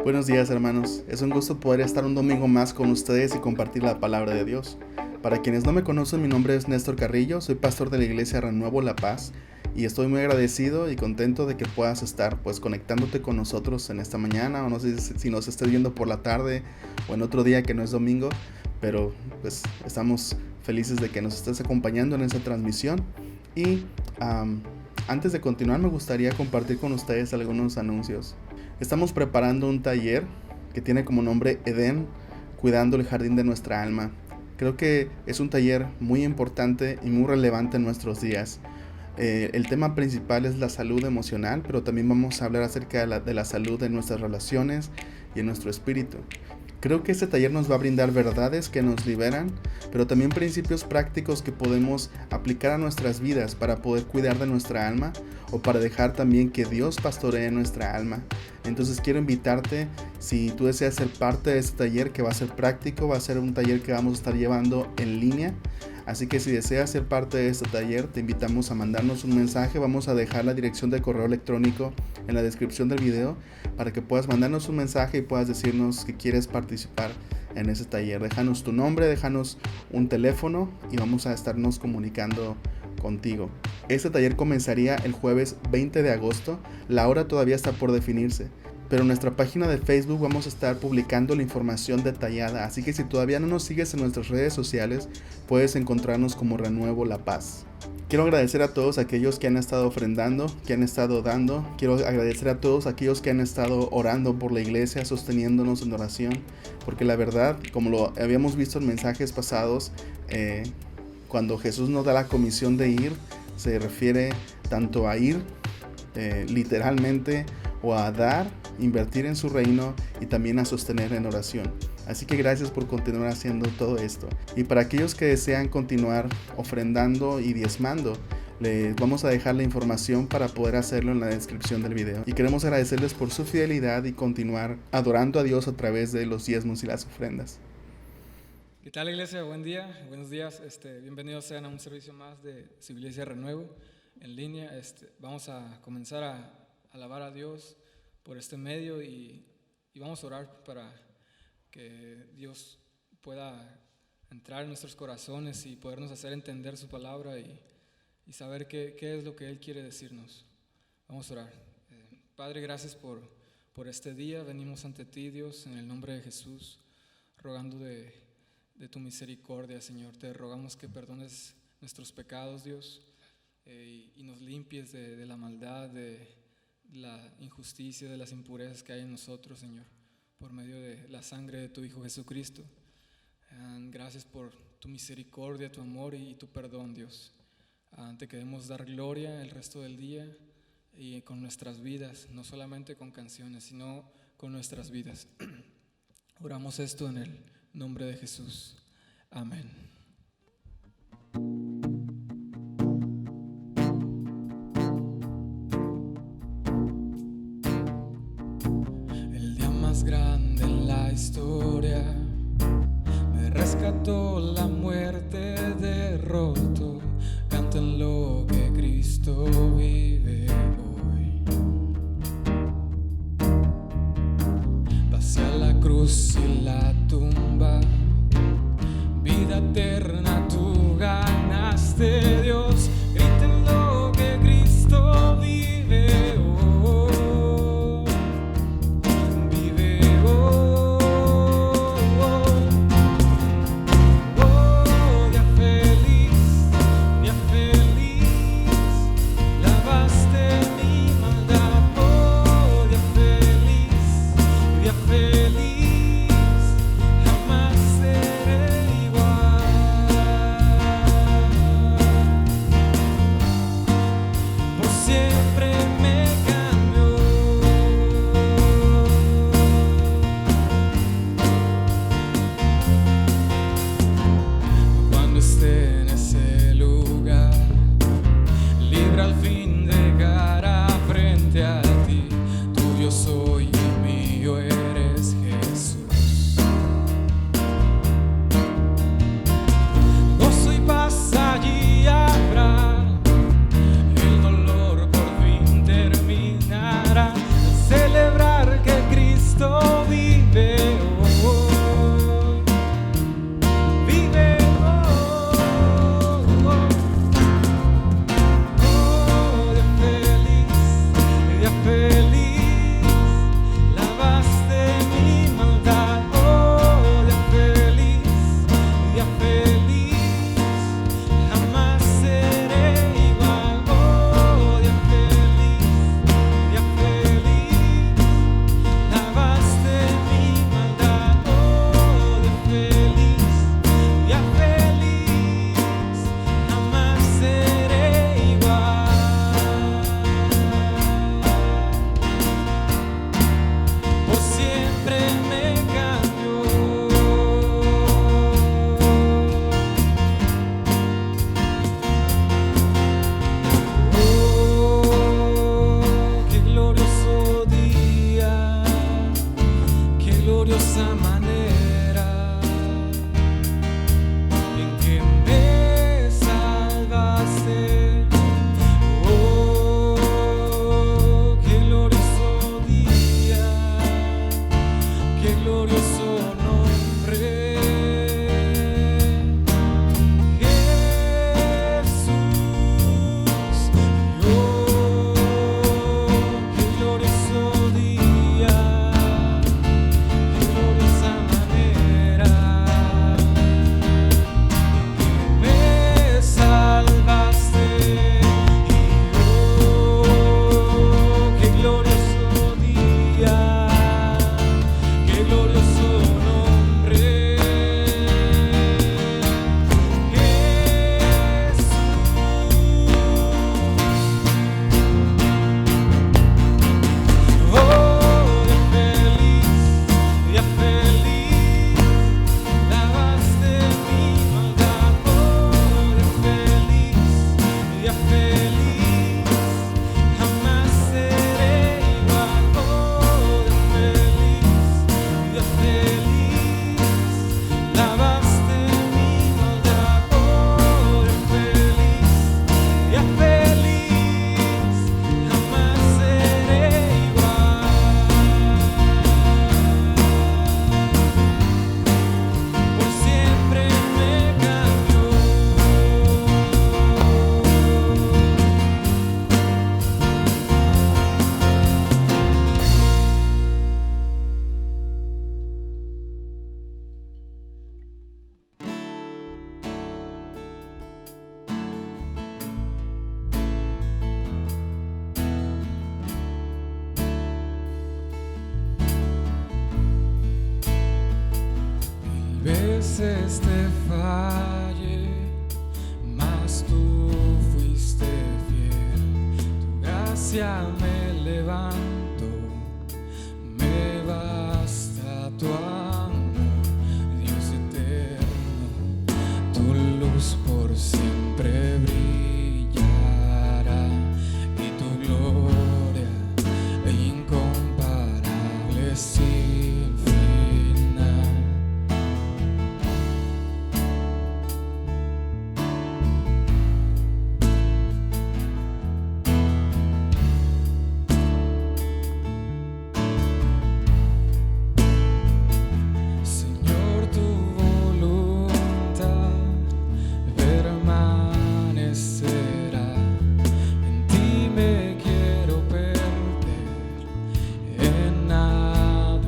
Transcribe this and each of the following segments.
Buenos días, hermanos. Es un gusto poder estar un domingo más con ustedes y compartir la palabra de Dios. Para quienes no me conocen, mi nombre es Néstor Carrillo, soy pastor de la iglesia Renuevo La Paz y estoy muy agradecido y contento de que puedas estar conectándote con nosotros en esta mañana, o no sé si nos estés viendo por la tarde o en otro día que no es domingo, pero estamos felices de que nos estés acompañando en esta transmisión. Y antes de continuar, me gustaría compartir con ustedes algunos anuncios. Estamos preparando un taller que tiene como nombre Edén, cuidando el jardín de nuestra alma. Creo que es un taller muy importante y muy relevante en nuestros días. El tema principal es la salud emocional, pero también vamos a hablar acerca de la salud de nuestras relaciones y en nuestro espíritu. Creo que este taller nos va a brindar verdades que nos liberan, pero también principios prácticos que podemos aplicar a nuestras vidas para poder cuidar de nuestra alma o para dejar también que Dios pastoree nuestra alma. Entonces quiero invitarte, si tú deseas ser parte de este taller que va a ser práctico, va a ser un taller que vamos a estar llevando en línea. Así que si deseas ser parte de este taller, te invitamos a mandarnos un mensaje. Vamos a dejar la dirección de correo electrónico en la descripción del video para que puedas mandarnos un mensaje y puedas decirnos que quieres participar en ese taller. Déjanos tu nombre, déjanos un teléfono y vamos a estarnos comunicando contigo. Este taller comenzaría el jueves 20 de agosto. La hora todavía está por definirse, pero en nuestra página de Facebook vamos a estar publicando la información detallada, así que si todavía no nos sigues en nuestras redes sociales, puedes encontrarnos como Renuevo La Paz. Quiero agradecer a todos aquellos que han estado ofrendando, que han estado dando. Quiero agradecer a todos aquellos que han estado orando por la iglesia, sosteniéndonos en oración, porque la verdad, como lo habíamos visto en mensajes pasados, cuando Jesús nos da la comisión de ir, se refiere tanto a ir literalmente o a dar, invertir en su reino y también a sostener en oración. Así que gracias por continuar haciendo todo esto. Y para aquellos que desean continuar ofrendando y diezmando, les vamos a dejar la información para poder hacerlo en la descripción del video. Y queremos agradecerles por su fidelidad y continuar adorando a Dios a través de los diezmos y las ofrendas. ¿Qué tal, iglesia? Buen día, buenos días. Bienvenidos sean a un servicio más de su iglesia Renuevo en línea. Vamos a comenzar a alabar a Dios por este medio y vamos a orar para que Dios pueda entrar en nuestros corazones y podernos hacer entender su palabra y saber qué es lo que Él quiere decirnos. Vamos a orar. Padre, gracias por este día. Venimos ante ti, Dios, en el nombre de Jesús, rogando de tu misericordia, Señor. Te rogamos que perdones nuestros pecados, Dios, y nos limpies de la maldad, de la injusticia, de las impurezas que hay en nosotros, Señor, por medio de la sangre de tu Hijo Jesucristo. Gracias por tu misericordia, tu amor y tu perdón, Dios. Te queremos dar gloria el resto del día y con nuestras vidas, no solamente con canciones, sino con nuestras vidas. Oramos esto en el nombre de Jesús. Amén. El día más grande en la historia me rescató, la muerte derrotó. Canten lo que Cristo vive hoy. Pasé a la cruz y la tumba, vida eterna tú ganaste, Dios. Griten lo que Cristo vive hoy. Vive hoy. Oh, día feliz, veces te fallé, mas tú fuiste fiel. Tu gracia me levanto, me basta tu amor, Dios eterno. Tu luz por siempre brillará y tu gloria incomparable sin final. Señor, tu voluntad permanecerá. En ti me quiero perder en adoración,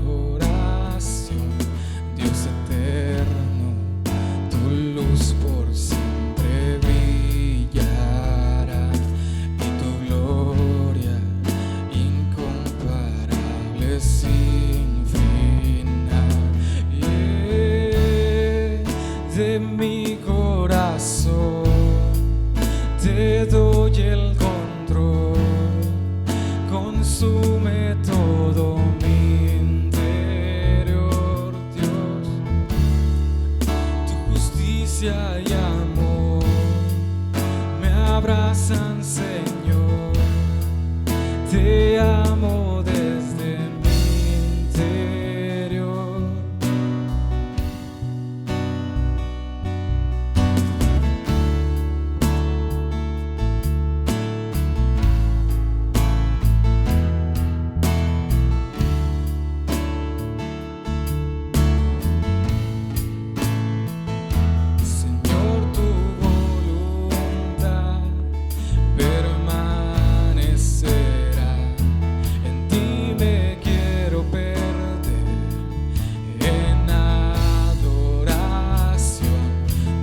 Dios eterno. Tu luz por siempre brillará y tu gloria incomparable sin final. De mi corazón te doy el control, consume todo mi interior, Dios. Tu justicia y amor me abrazan, Señor. Te amo desde mi interior. Señor, tu voluntad permanecerá. En ti me quiero perder en adoración,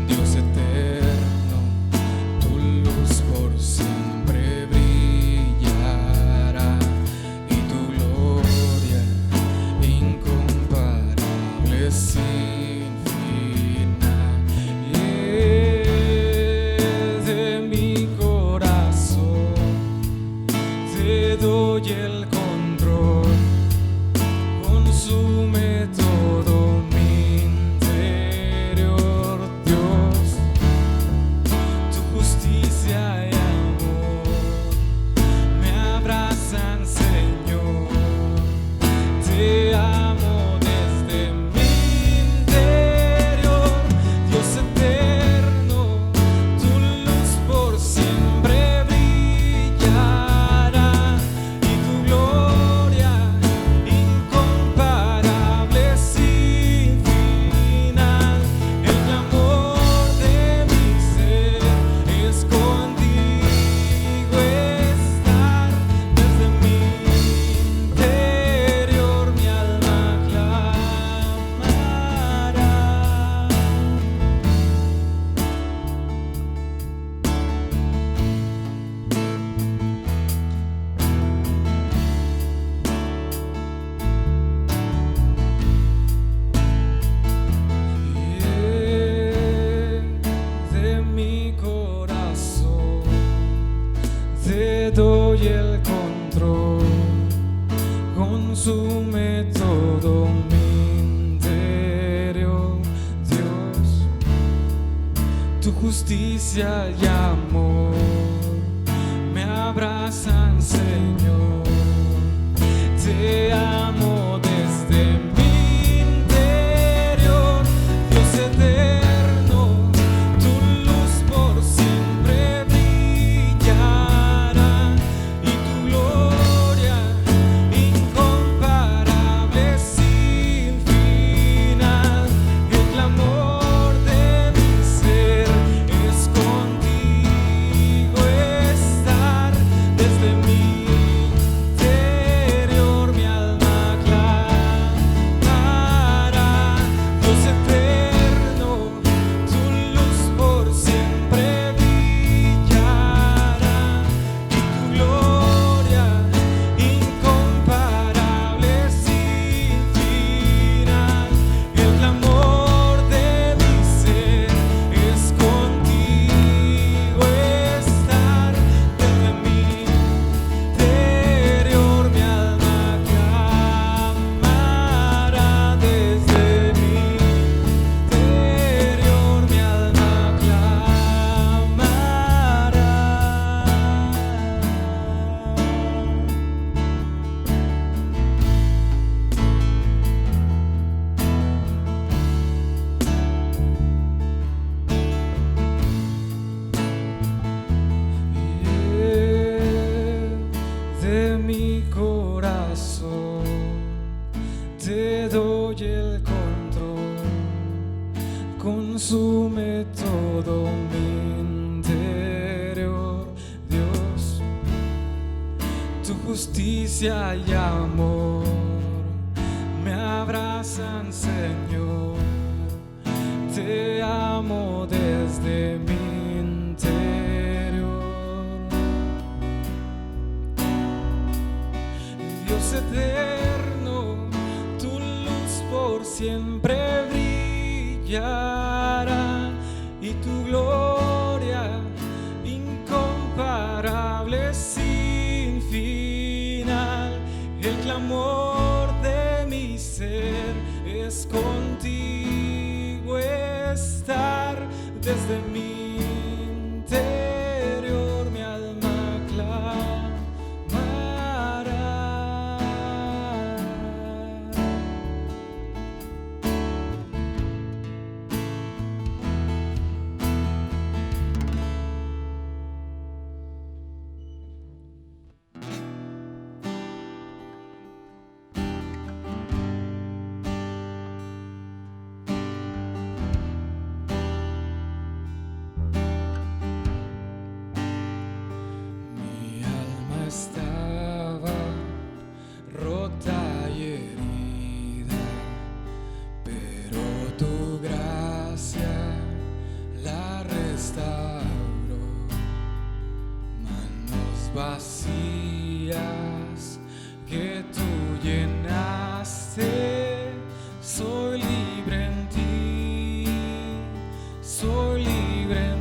Dios eterno. Tu luz por siempre brillará y tu gloria incomparable sin final. De mi corazón te doy el control, consume todo mi interior, Dios. Tu justicia y amor me abrazan, Señor. Te amo desde mi interior, Dios eterno. Tu luz por siempre brillará y tu gloria incomparable sin final. El clamor de mi ser es contigo estar. Desde mi interior mi alma clamará. De mi corazón te doy el control, consume todo mi interior, Dios. Tu justicia y amor me abrazan, Señor. Te amo desde mi interior, Dios eterno. Tu luz por siempre brillará y tu gloria incomparable sin final. El clamor de mi ser es contigo estar. Desde tu justicia y amor me abrazan, Señor. Te amo desde mi interior. Dios eterno, tu luz por siempre brillará y tu gloria incomparable sin final. El clamor de mi ser es contigo estar. Desde mi interior mi alma clamará. Estaba rota y herida, pero tu gracia la restauró. Manos vacías que tú llenaste, soy libre en ti, soy libre en ti.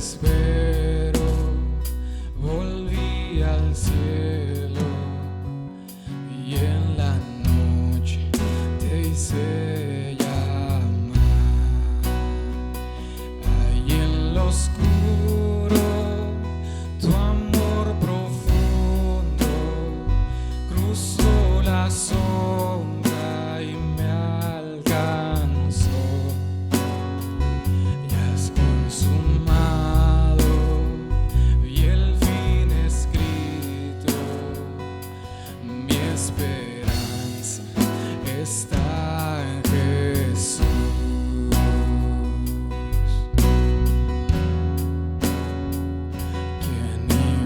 desespero volví al cielo y en la noche te hice llamar. Ahí en lo oscuro tu amor profundo cruzó la sombra y me alcanzó. Ya has consumado y el fin escrito, mi esperanza está en Jesús. ¿Quién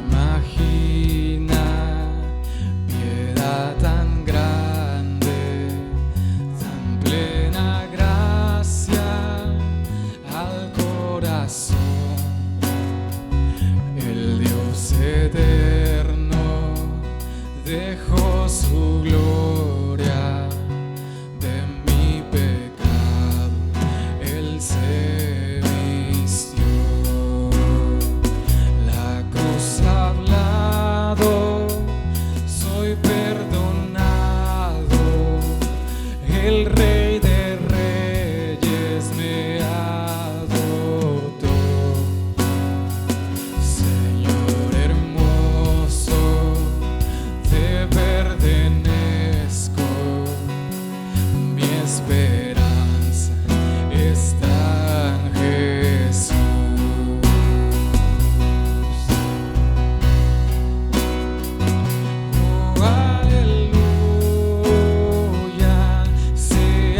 imagina piedad tan grande, tan plena gracia al corazón? El Dios eterno dejó su gloria, de mi pecado Él se vistió. La cruz ha hablado, soy perdonado, el Rey de Reyes me adoptó. Señor hermoso, te pertenezco, mi esperanza está en Jesús. Oh, aleluya, sea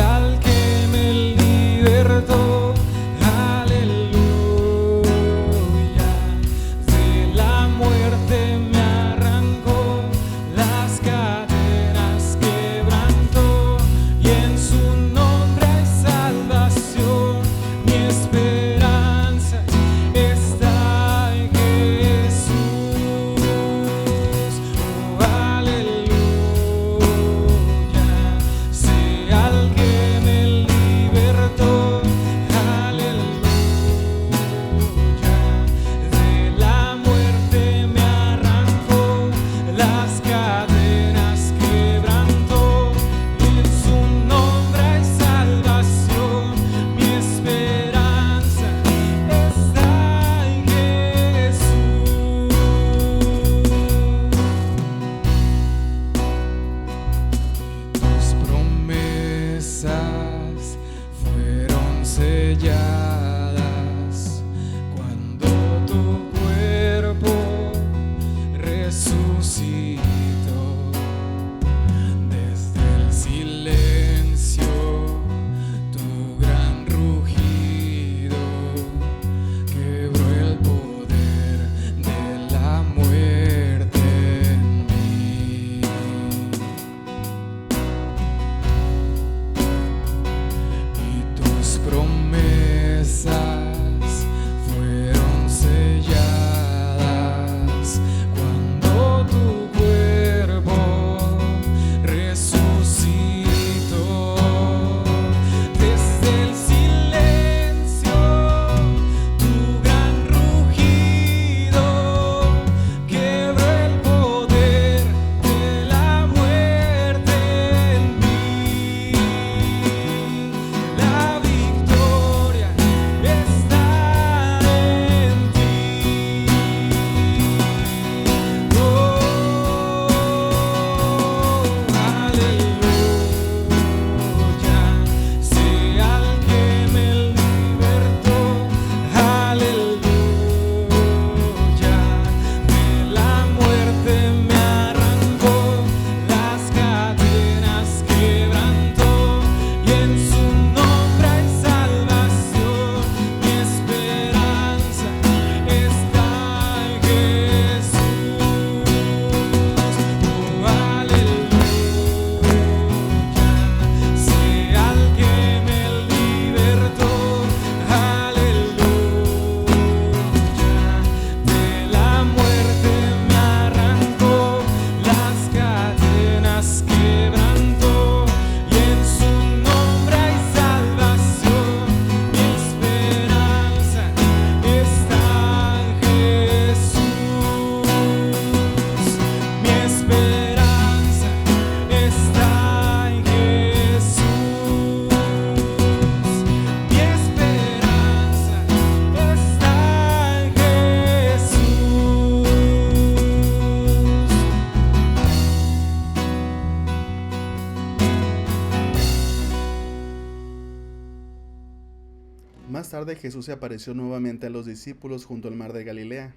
Más tarde Jesús se apareció nuevamente a los discípulos junto al mar de Galilea.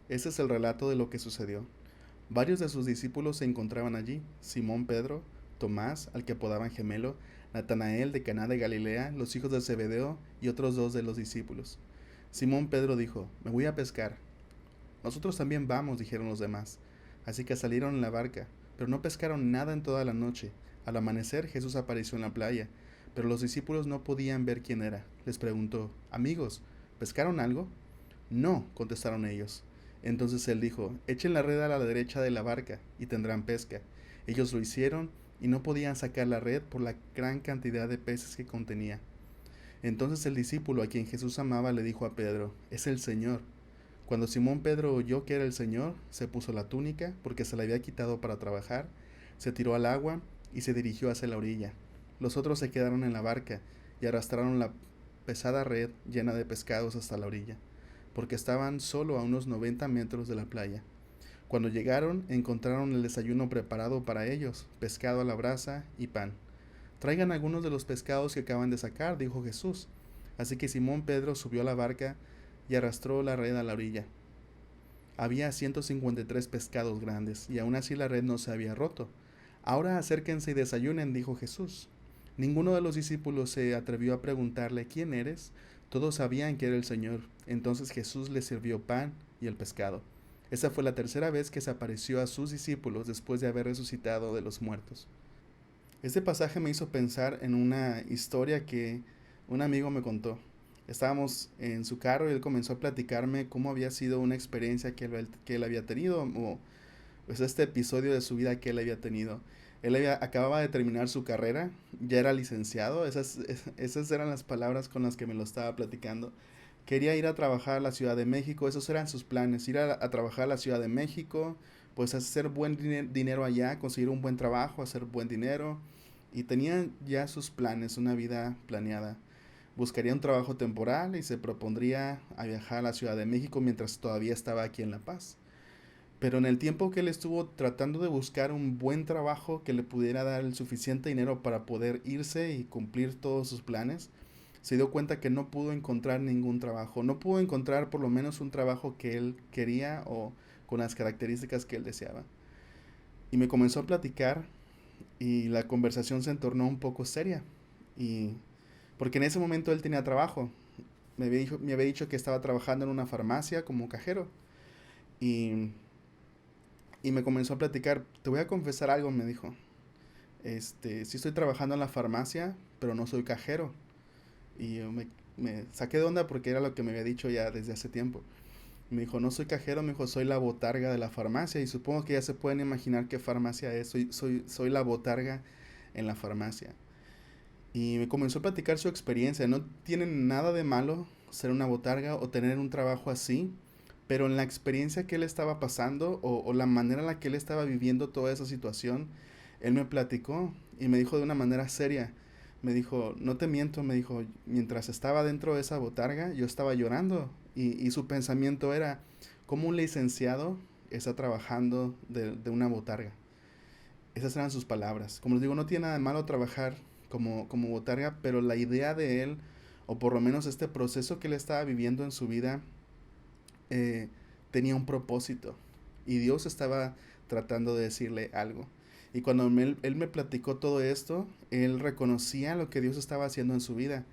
Este es el relato de lo que sucedió. Varios de sus discípulos se encontraban allí: Simón Pedro, Tomás, al que apodaban Gemelo, Natanael de Caná de Galilea, los hijos de Zebedeo y otros dos de los discípulos. Simón Pedro dijo: Me voy a pescar. Nosotros también vamos, dijeron los demás. Así que salieron en la barca, pero no pescaron nada en toda la noche. Al amanecer Jesús apareció en la playa, pero los discípulos no podían ver quién era. Les preguntó: Amigos, ¿pescaron algo? No, contestaron ellos. Entonces él dijo: Echen la red a la derecha de la barca y tendrán pesca. Ellos lo hicieron y no podían sacar la red por la gran cantidad de peces que contenía. Entonces el discípulo a quien Jesús amaba le dijo a Pedro: Es el Señor. Cuando Simón Pedro oyó que era el Señor, se puso la túnica, porque se la había quitado para trabajar, se tiró al agua y se dirigió hacia la orilla. Los otros se quedaron en la barca y arrastraron la pesada red llena de pescados hasta la orilla, porque estaban solo a unos 90 metros de la playa. Cuando llegaron, encontraron el desayuno preparado para ellos: pescado a la brasa y pan. Traigan algunos de los pescados que acaban de sacar, dijo Jesús. Así que Simón Pedro subió a la barca y arrastró la red a la orilla. Había 153 pescados grandes, y aún así la red no se había roto. Ahora acérquense y desayunen, dijo Jesús. Ninguno de los discípulos se atrevió a preguntarle: ¿Quién eres? Todos sabían que era el Señor. Entonces Jesús les sirvió pan y el pescado. Esa fue la tercera vez que se apareció a sus discípulos después de haber resucitado de los muertos. Este pasaje me hizo pensar en una historia que un amigo me contó. Estábamos en su carro y él comenzó a platicarme cómo había sido una experiencia que él había tenido, o pues este episodio de su vida que él había tenido. Acababa de terminar su carrera, ya era licenciado. Esas eran las palabras con las que me lo estaba platicando. Quería ir a trabajar a la Ciudad de México, esos eran sus planes: ir a trabajar a la Ciudad de México, pues hacer buen dinero allá, conseguir un buen trabajo, hacer buen dinero. Y tenía ya sus planes, una vida planeada. Buscaría un trabajo temporal y se propondría a viajar a la Ciudad de México mientras todavía estaba aquí en La Paz. Pero en el tiempo que él estuvo tratando de buscar un buen trabajo que le pudiera dar el suficiente dinero para poder irse y cumplir todos sus planes, se dio cuenta que no pudo encontrar ningún trabajo. No pudo encontrar por lo menos un trabajo que él quería o con las características que él deseaba. Y me comenzó a platicar y la conversación se entornó un poco seria. Y porque en ese momento él tenía trabajo. Me había dicho que estaba trabajando en una farmacia como cajero. Y, y me comenzó a platicar: Te voy a confesar algo, me dijo. Sí estoy trabajando en la farmacia, pero no soy cajero. Y yo me saqué de onda porque era lo que me había dicho ya desde hace tiempo. Me dijo: No soy cajero, me dijo, soy la botarga de la farmacia. Y supongo que ya se pueden imaginar qué farmacia es. Soy la botarga en la farmacia. Y me comenzó a platicar su experiencia. No tiene nada de malo ser una botarga o tener un trabajo así, pero en la experiencia que él estaba pasando o la manera en la que él estaba viviendo toda esa situación, él me platicó y me dijo de una manera seria. Me dijo: No te miento, me dijo, mientras estaba dentro de esa botarga, yo estaba llorando. Y su pensamiento era: ¿cómo un licenciado está trabajando de una botarga? Esas eran sus palabras. Como les digo, no tiene nada de malo trabajar como botarga, pero la idea de él, o por lo menos este proceso que él estaba viviendo en su vida, tenía un propósito. Y Dios estaba tratando de decirle algo. Y cuando él me platicó todo esto, él reconocía lo que Dios estaba haciendo en su vida.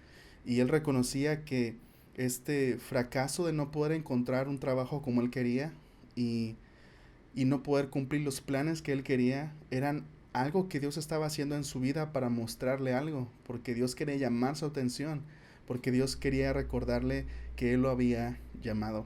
Y él reconocía que este fracaso de no poder encontrar un trabajo como él quería y, y no poder cumplir los planes que él quería, eran algo que Dios estaba haciendo en su vida para mostrarle algo, porque Dios quería llamar su atención, porque Dios quería recordarle que él lo había llamado.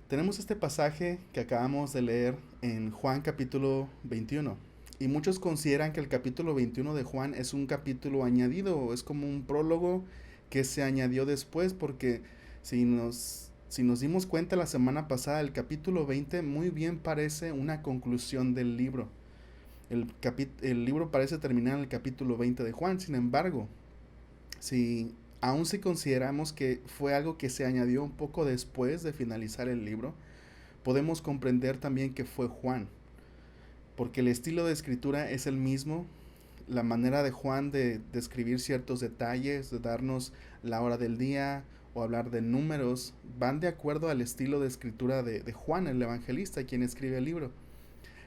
Tenemos este pasaje que acabamos de leer en Juan capítulo 21. Y muchos consideran que el capítulo 21 de Juan es un capítulo añadido, es como un prólogo que se añadió después, porque si nos dimos cuenta la semana pasada, el capítulo 20 muy bien parece una conclusión del libro. El libro parece terminar en el capítulo 20 de Juan. Sin embargo, aun si consideramos que fue algo que se añadió un poco después de finalizar el libro, podemos comprender también que fue Juan, porque el estilo de escritura es el mismo la manera de Juan de describir ciertos detalles, de darnos la hora del día o hablar de números, van de acuerdo al estilo de escritura de Juan, el evangelista, quien escribe el libro.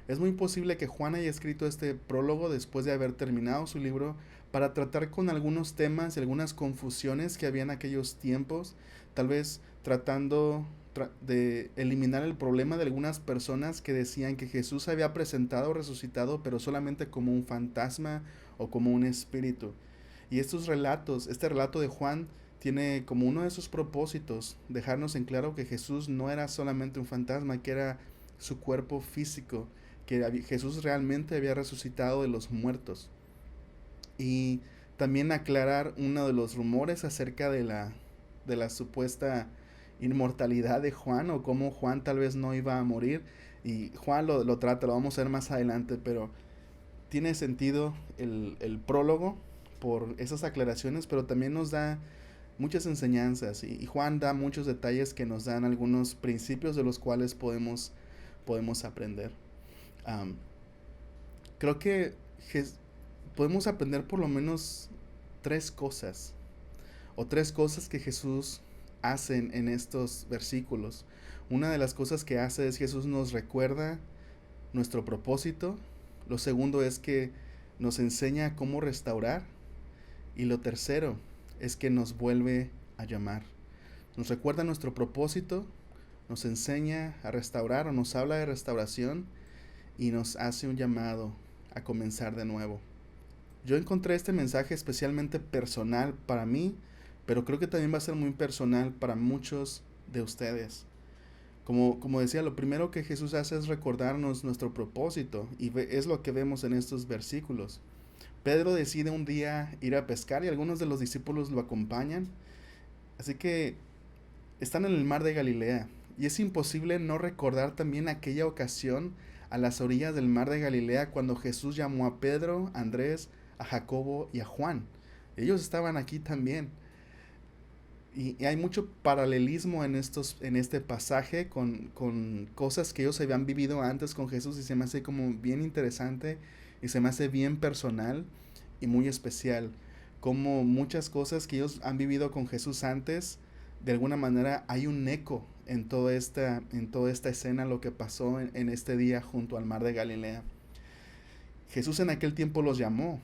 Es muy posible que Juan haya escrito este prólogo después de haber terminado su libro para tratar con algunos temas y algunas confusiones que había en aquellos tiempos, tal vez tratando de eliminar el problema de algunas personas que decían que Jesús se había presentado resucitado, pero solamente como un fantasma o como un espíritu. Y estos relatos, este relato de Juan tiene como uno de sus propósitos dejarnos en claro que Jesús no era solamente un fantasma, que era su cuerpo físico, que Jesús realmente había resucitado de los muertos. Y también aclarar uno de los rumores acerca de la supuesta inmortalidad de Juan, o cómo Juan tal vez no iba a morir. Y Juan lo trata, lo vamos a ver más adelante, pero tiene sentido el prólogo por esas aclaraciones, pero también nos da muchas enseñanzas, y Juan da muchos detalles que nos dan algunos principios de los cuales podemos aprender. Um, Creo que podemos aprender por lo menos tres cosas, o tres cosas que Jesús hace en estos versículos. Una de las cosas que hace es Jesús nos recuerda nuestro propósito. Lo segundo es que nos enseña cómo restaurar. Y lo tercero es que nos vuelve a llamar. Nos recuerda nuestro propósito, nos enseña a restaurar o nos habla de restauración y nos hace un llamado a comenzar de nuevo. Yo encontré este mensaje especialmente personal para mí, pero creo que también va a ser muy personal para muchos de ustedes. Como decía, lo primero que Jesús hace es recordarnos nuestro propósito, y es lo que vemos en estos versículos. Pedro decide un día ir a pescar y algunos de los discípulos lo acompañan. Así que están en el mar de Galilea, y es imposible no recordar también aquella ocasión a las orillas del mar de Galilea cuando Jesús llamó a Pedro, a Andrés, a Jacobo y a Juan. Ellos estaban aquí también. Y hay mucho paralelismo en este pasaje con cosas que ellos habían vivido antes con Jesús, y se me hace como bien interesante y se me hace bien personal y muy especial. Como muchas cosas que ellos han vivido con Jesús antes, de alguna manera hay un eco en toda esta escena, lo que pasó en este día junto al mar de Galilea. Jesús en aquel tiempo los llamó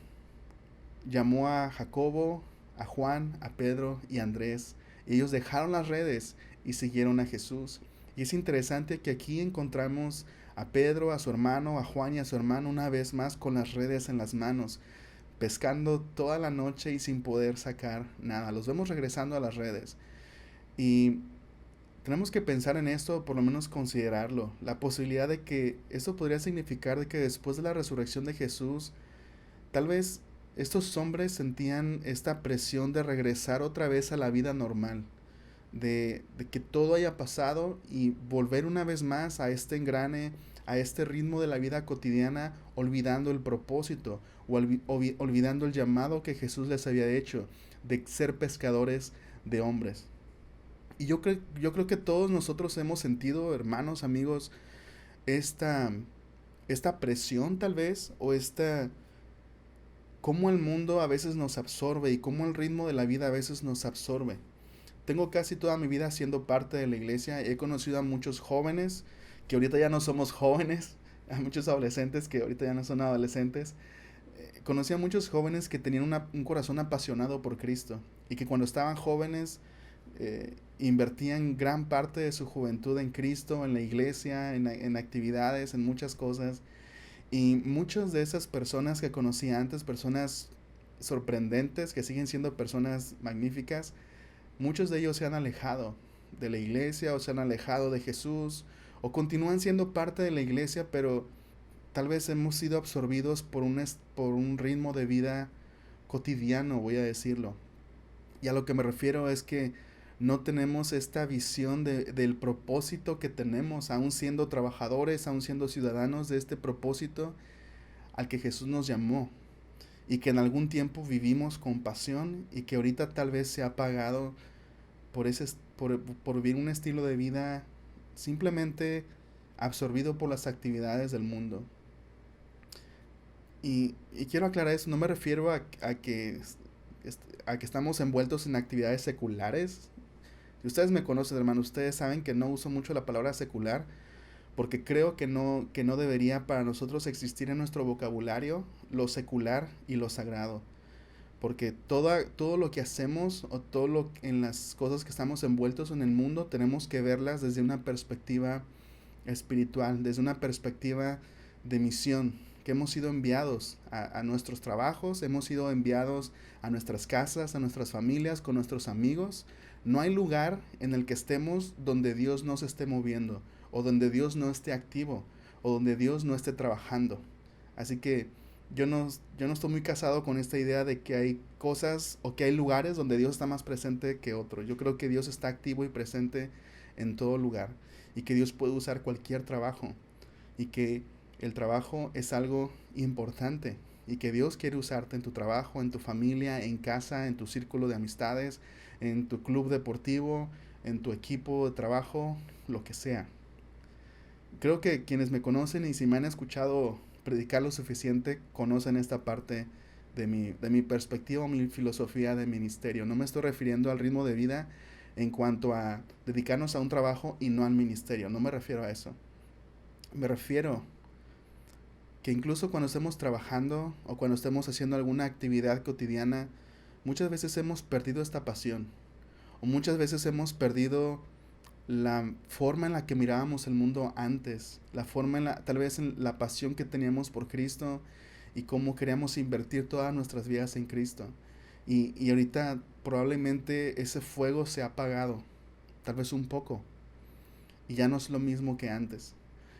a Jacobo, a Juan, a Pedro y a Andrés. Ellos dejaron las redes y siguieron a Jesús. Y es interesante que aquí encontramos a Pedro, a su hermano, a Juan y a su hermano una vez más con las redes en las manos, pescando toda la noche y sin poder sacar nada. Los vemos regresando a las redes. Y tenemos que pensar en esto, por lo menos considerarlo. La posibilidad de que esto podría significar de que después de la resurrección de Jesús, tal vez estos hombres sentían esta presión de regresar otra vez a la vida normal, de que todo haya pasado y volver una vez más a este engrane, a este ritmo de la vida cotidiana, olvidando el propósito o olvidando el llamado que Jesús les había hecho de ser pescadores de hombres. Y yo creo que todos nosotros hemos sentido, hermanos, amigos, esta, esta presión tal vez, o cómo el mundo a veces nos absorbe y cómo el ritmo de la vida a veces nos absorbe. Tengo casi toda mi vida siendo parte de la iglesia. He conocido a muchos jóvenes que ahorita ya no somos jóvenes, a muchos adolescentes que ahorita ya no son adolescentes. Conocí a muchos jóvenes que tenían un corazón apasionado por Cristo, y que cuando estaban jóvenes invertían gran parte de su juventud en Cristo, en la iglesia, en actividades, en muchas cosas. Y muchas de esas personas que conocí antes, personas sorprendentes, que siguen siendo personas magníficas, muchos de ellos se han alejado de la iglesia, o se han alejado de Jesús, o continúan siendo parte de la iglesia, pero tal vez hemos sido absorbidos por un ritmo de vida cotidiano, voy a decirlo. Y a lo que me refiero es que no tenemos esta visión del propósito que tenemos, aún siendo trabajadores, aún siendo ciudadanos de este propósito al que Jesús nos llamó, y que en algún tiempo vivimos con pasión, y que ahorita tal vez se ha apagado por vivir un estilo de vida simplemente absorbido por las actividades del mundo. Y quiero aclarar eso, no me refiero a que estamos envueltos en actividades seculares. Si ustedes me conocen, hermano, ustedes saben que no uso mucho la palabra secular porque creo que no debería para nosotros existir en nuestro vocabulario lo secular y lo sagrado. Porque todo lo que hacemos o en las cosas que estamos envueltos en el mundo tenemos que verlas desde una perspectiva espiritual, desde una perspectiva de misión, que hemos sido enviados a nuestros trabajos, hemos sido enviados a nuestras casas, a nuestras familias, con nuestros amigos. No hay lugar en el que estemos donde Dios no se esté moviendo, o donde Dios no esté activo, o donde Dios no esté trabajando. Así que yo no estoy muy casado con esta idea de que hay cosas o que hay lugares donde Dios está más presente que otros. Yo creo que Dios está activo y presente en todo lugar y que Dios puede usar cualquier trabajo y que el trabajo es algo importante y que Dios quiere usarte en tu trabajo, en tu familia, en casa, en tu círculo de amistades, en tu club deportivo, en tu equipo de trabajo, lo que sea. Creo que quienes me conocen y si me han escuchado predicar lo suficiente conocen esta parte de mi perspectiva o mi filosofía de ministerio. No me estoy refiriendo al ritmo de vida en cuanto a dedicarnos a un trabajo y no al ministerio. No me refiero a eso. Me refiero que incluso cuando estemos trabajando o cuando estemos haciendo alguna actividad cotidiana, muchas veces hemos perdido esta pasión. O muchas veces hemos perdido la forma en la que mirábamos el mundo antes, la forma tal vez en la pasión que teníamos por Cristo y cómo queríamos invertir todas nuestras vidas en Cristo. Y ahorita probablemente ese fuego se ha apagado, tal vez un poco, y ya no es lo mismo que antes.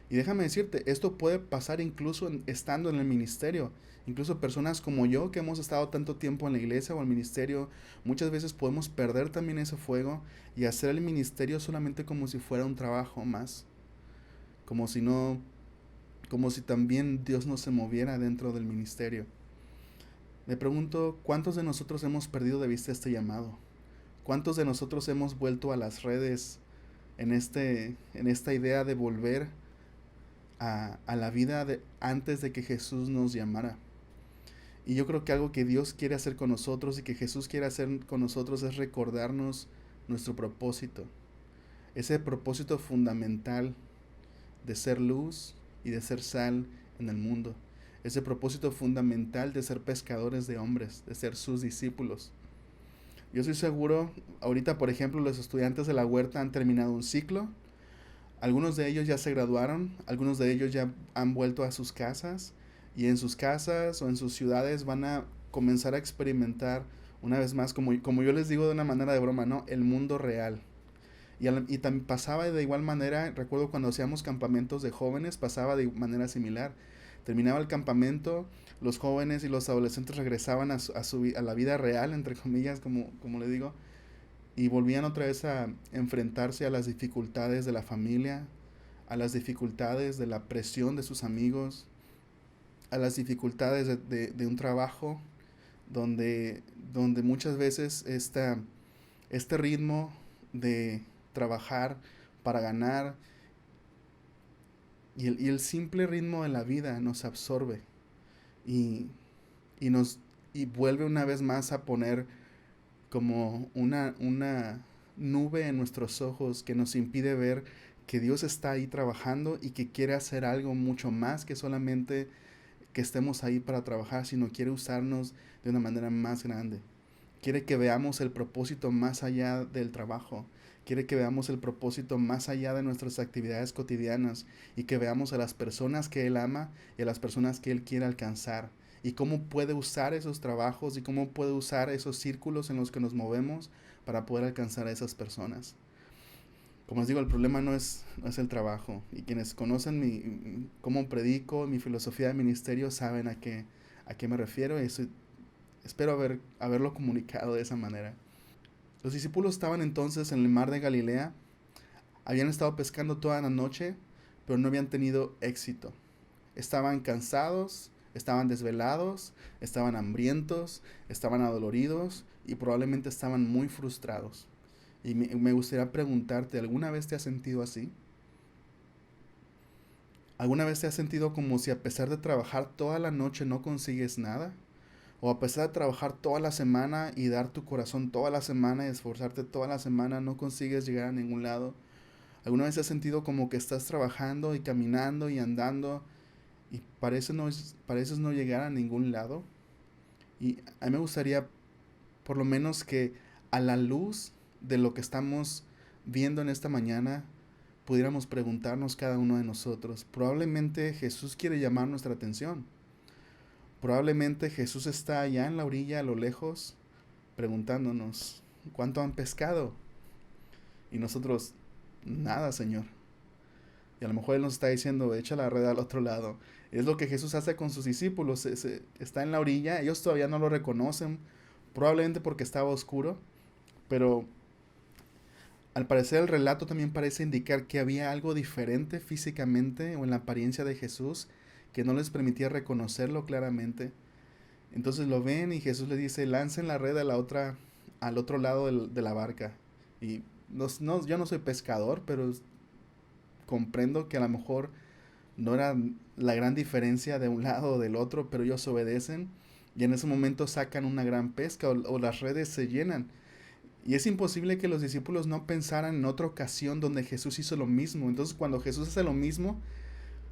Y déjame decirte, esto puede pasar incluso estando en el ministerio. Incluso personas como yo que hemos estado tanto tiempo en la iglesia o el ministerio, muchas veces podemos perder también ese fuego y hacer el ministerio solamente como si fuera un trabajo más. Como si no, como si también Dios no se moviera dentro del ministerio. Me pregunto, ¿cuántos de nosotros hemos perdido de vista este llamado? ¿Cuántos de nosotros hemos vuelto a las redes en esta idea de volver a la vida antes de que Jesús nos llamara? Y yo creo que algo que Dios quiere hacer con nosotros y que Jesús quiere hacer con nosotros es recordarnos nuestro propósito. Ese propósito fundamental de ser luz y de ser sal en el mundo. Ese propósito fundamental de ser pescadores de hombres, de ser sus discípulos. Yo estoy seguro, ahorita por ejemplo los estudiantes de la huerta han terminado un ciclo. Algunos de ellos ya se graduaron, algunos de ellos ya han vuelto a sus casas y en sus casas o en sus ciudades van a comenzar a experimentar una vez más, como yo les digo de una manera de broma, ¿no? El mundo real. Y también pasaba de igual manera, recuerdo cuando hacíamos campamentos de jóvenes, pasaba de manera similar. Terminaba el campamento, los jóvenes y los adolescentes regresaban a la vida real, entre comillas, como le digo, y volvían otra vez a enfrentarse a las dificultades de la familia, a las dificultades de la presión de sus amigos, a las dificultades de un trabajo donde muchas veces este ritmo de trabajar para ganar y el simple ritmo de la vida nos absorbe y, y vuelve una vez más a poner como una nube en nuestros ojos que nos impide ver que Dios está ahí trabajando y que quiere hacer algo mucho más que solamente que estemos ahí para trabajar, sino quiere usarnos de una manera más grande. Quiere que veamos el propósito más allá del trabajo. Quiere que veamos el propósito más allá de nuestras actividades cotidianas y que veamos a las personas que Él ama y a las personas que Él quiere alcanzar. Y cómo puede usar esos trabajos y cómo puede usar esos círculos en los que nos movemos para poder alcanzar a esas personas. Como les digo, el problema no es el trabajo. Y quienes conocen cómo predico, mi filosofía de ministerio, saben a qué me refiero. Y espero haberlo comunicado de esa manera. Los discípulos estaban entonces en el mar de Galilea. Habían estado pescando toda la noche, pero no habían tenido éxito. Estaban cansados, estaban desvelados, estaban hambrientos, estaban adoloridos y probablemente estaban muy frustrados. Y me gustaría preguntarte, ¿alguna vez te has sentido así? ¿Alguna vez te has sentido como si a pesar de trabajar toda la noche no consigues nada? ¿O a pesar de trabajar toda la semana y dar tu corazón toda la semana y esforzarte toda la semana no consigues llegar a ningún lado? ¿Alguna vez has sentido como que estás trabajando y caminando y andando y pareces no llegar a ningún lado? Y a mí me gustaría por lo menos que a la luz de lo que estamos viendo en esta mañana, pudiéramos preguntarnos cada uno de nosotros. Probablemente Jesús quiere llamar nuestra atención. Probablemente Jesús está allá en la orilla, a lo lejos, preguntándonos, ¿cuánto han pescado? Y nosotros, nada, Señor. Y a lo mejor Él nos está diciendo, echa la red al otro lado. Es lo que Jesús hace con sus discípulos. Está en la orilla, ellos todavía no lo reconocen, probablemente porque estaba oscuro, pero al parecer el relato también parece indicar que había algo diferente físicamente o en la apariencia de Jesús que no les permitía reconocerlo claramente. Entonces lo ven y Jesús les dice, lancen la red al otro lado de la barca. Y yo no soy pescador, pero comprendo que a lo mejor no era la gran diferencia de un lado o del otro, pero ellos obedecen y en ese momento sacan una gran pesca o las redes se llenan. Y es imposible que los discípulos no pensaran en otra ocasión donde Jesús hizo lo mismo. Entonces cuando Jesús hace lo mismo,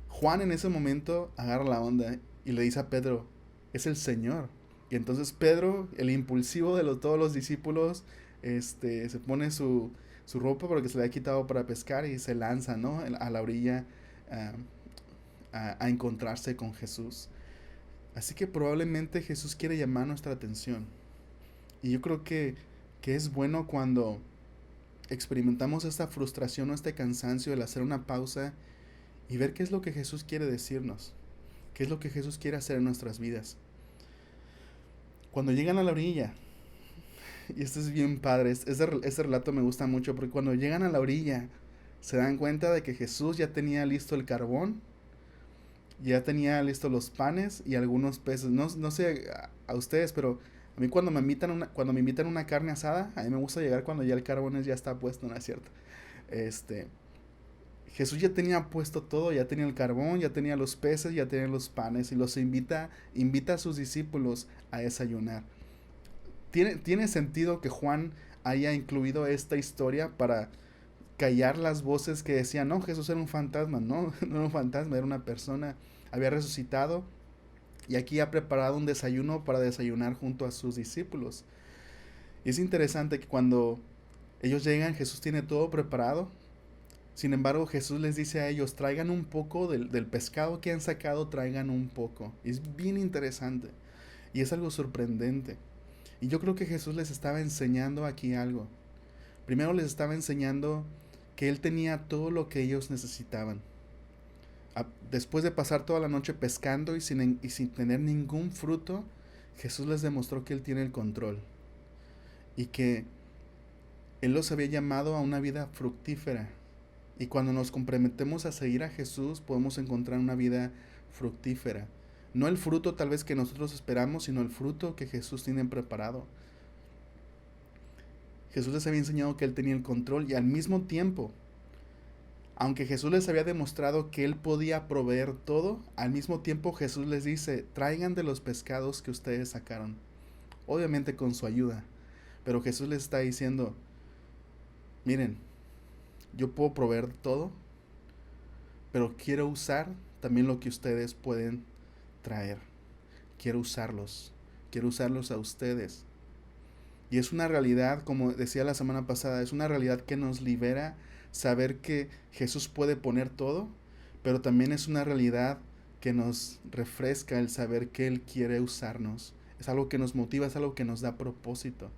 Juan en ese momento agarra la onda y le dice a Pedro, es el Señor. Y entonces Pedro, el impulsivo de todos los discípulos, se pone su ropa porque se le ha quitado para pescar y se lanza, ¿no? A la orilla uh, a encontrarse con Jesús. Así que probablemente Jesús quiere llamar nuestra atención. Y yo creo que es bueno cuando experimentamos esta frustración o este cansancio, el hacer una pausa y ver qué es lo que Jesús quiere decirnos, qué es lo que Jesús quiere hacer en nuestras vidas. Cuando llegan a la orilla, y esto es bien padre, este relato me gusta mucho porque cuando llegan a la orilla se dan cuenta de que Jesús ya tenía listo el carbón, ya tenía listos los panes y algunos peces. No sé a ustedes, pero a mí cuando me invitan una carne asada, a mí me gusta llegar cuando ya el carbón ya está puesto, ¿no es cierto? Este, Jesús ya tenía puesto todo, ya tenía el carbón, ya tenía los peces, ya tenía los panes y los invita a sus discípulos a desayunar. Tiene sentido que Juan haya incluido esta historia para callar las voces que decían, no, Jesús era un fantasma, no, no era un fantasma, era una persona, había resucitado y aquí ha preparado un desayuno para desayunar junto a sus discípulos. Y es interesante que cuando ellos llegan, Jesús tiene todo preparado. Sin embargo, Jesús les dice a ellos, traigan un poco del pescado que han sacado, traigan un poco. Y es bien interesante y es algo sorprendente. Y yo creo que Jesús les estaba enseñando aquí algo. Primero les estaba enseñando que Él tenía todo lo que ellos necesitaban. Después de pasar toda la noche pescando y sin tener ningún fruto, Jesús les demostró que Él tiene el control y que Él los había llamado a una vida fructífera. Y cuando nos comprometemos a seguir a Jesús, podemos encontrar una vida fructífera. No el fruto tal vez que nosotros esperamos, sino el fruto que Jesús tiene preparado. Jesús les había enseñado que Él tenía el control y al mismo tiempo, aunque Jesús les había demostrado que Él podía proveer todo, al mismo tiempo Jesús les dice, traigan de los pescados que ustedes sacaron. Obviamente con su ayuda, pero Jesús les está diciendo, miren, yo puedo proveer todo, pero quiero usar también lo que ustedes pueden traer. Quiero usarlos a ustedes. Y es una realidad, como decía la semana pasada, es una realidad que nos libera saber que Jesús puede poner todo, pero también es una realidad que nos refresca el saber que Él quiere usarnos. Es algo que nos motiva, es algo que nos da propósito.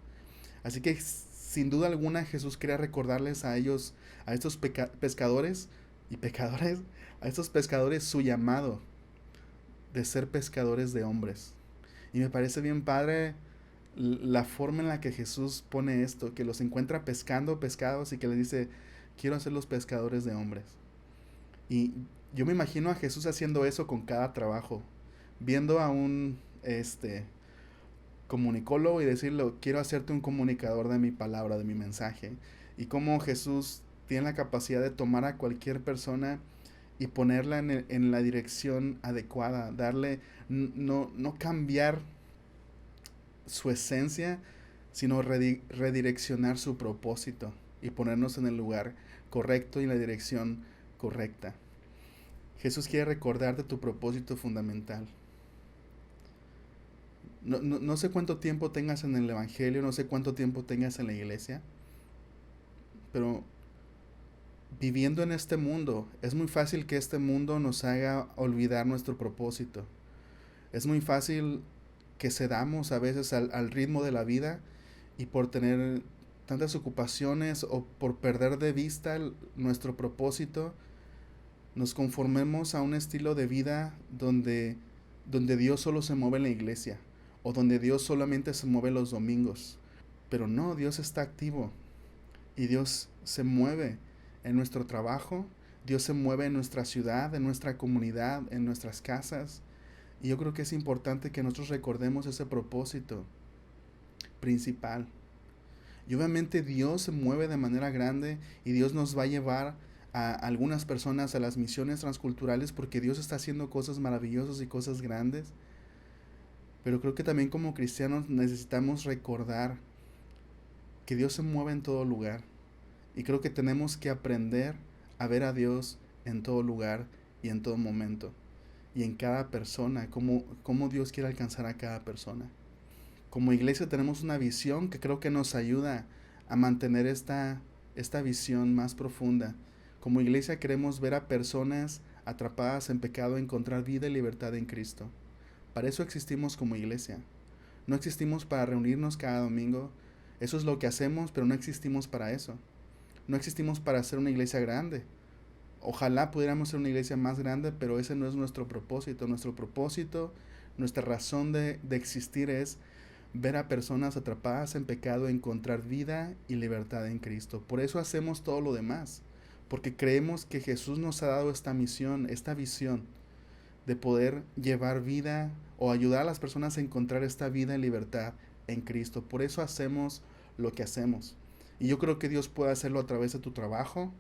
Así que sin duda alguna Jesús quería recordarles a ellos, a estos pescadores y pecadores, a estos pescadores su llamado de ser pescadores de hombres. Y me parece bien padre la forma en la que Jesús pone esto, que los encuentra pescando pescados y que les dice, quiero hacer los pescadores de hombres. Y yo me imagino a Jesús haciendo eso con cada trabajo, viendo a un comunicólogo y decirle, quiero hacerte un comunicador de mi palabra, de mi mensaje. Y cómo Jesús tiene la capacidad de tomar a cualquier persona y ponerla en la dirección adecuada, no cambiar su esencia, sino redireccionar su propósito y ponernos en el lugar correcto y en la dirección correcta. Jesús quiere recordarte tu propósito fundamental. No sé cuánto tiempo tengas en el Evangelio, no sé cuánto tiempo tengas en la iglesia, pero viviendo en este mundo, es muy fácil que este mundo nos haga olvidar nuestro propósito. Es muy fácil que cedamos a veces al ritmo de la vida y por tener tantas ocupaciones o por perder de vista nuestro propósito, nos conformemos a un estilo de vida donde Dios solo se mueve en la iglesia o donde Dios solamente se mueve los domingos. Pero no, Dios está activo y Dios se mueve en nuestro trabajo, Dios se mueve en nuestra ciudad, en nuestra comunidad, en nuestras casas. Y yo creo que es importante que nosotros recordemos ese propósito principal. Y obviamente Dios se mueve de manera grande y Dios nos va a llevar a algunas personas a las misiones transculturales porque Dios está haciendo cosas maravillosas y cosas grandes. Pero creo que también como cristianos necesitamos recordar que Dios se mueve en todo lugar. Y creo que tenemos que aprender a ver a Dios en todo lugar y en todo momento. Y en cada persona, cómo Dios quiere alcanzar a cada persona. Como iglesia tenemos una visión que creo que nos ayuda a mantener esta visión más profunda. Como iglesia queremos ver a personas atrapadas en pecado encontrar vida y libertad en Cristo. Para eso existimos como iglesia. No existimos para reunirnos cada domingo. Eso es lo que hacemos, pero no existimos para eso. No existimos para ser una iglesia grande. Ojalá pudiéramos ser una iglesia más grande, pero ese no es nuestro propósito. Nuestro propósito, nuestra razón de existir es ver a personas atrapadas en pecado encontrar vida y libertad en Cristo. Por eso hacemos todo lo demás, porque creemos que Jesús nos ha dado esta misión, esta visión de poder llevar vida o ayudar a las personas a encontrar esta vida y libertad en Cristo. Por eso hacemos lo que hacemos. Y yo creo que Dios puede hacerlo a través de tu trabajo,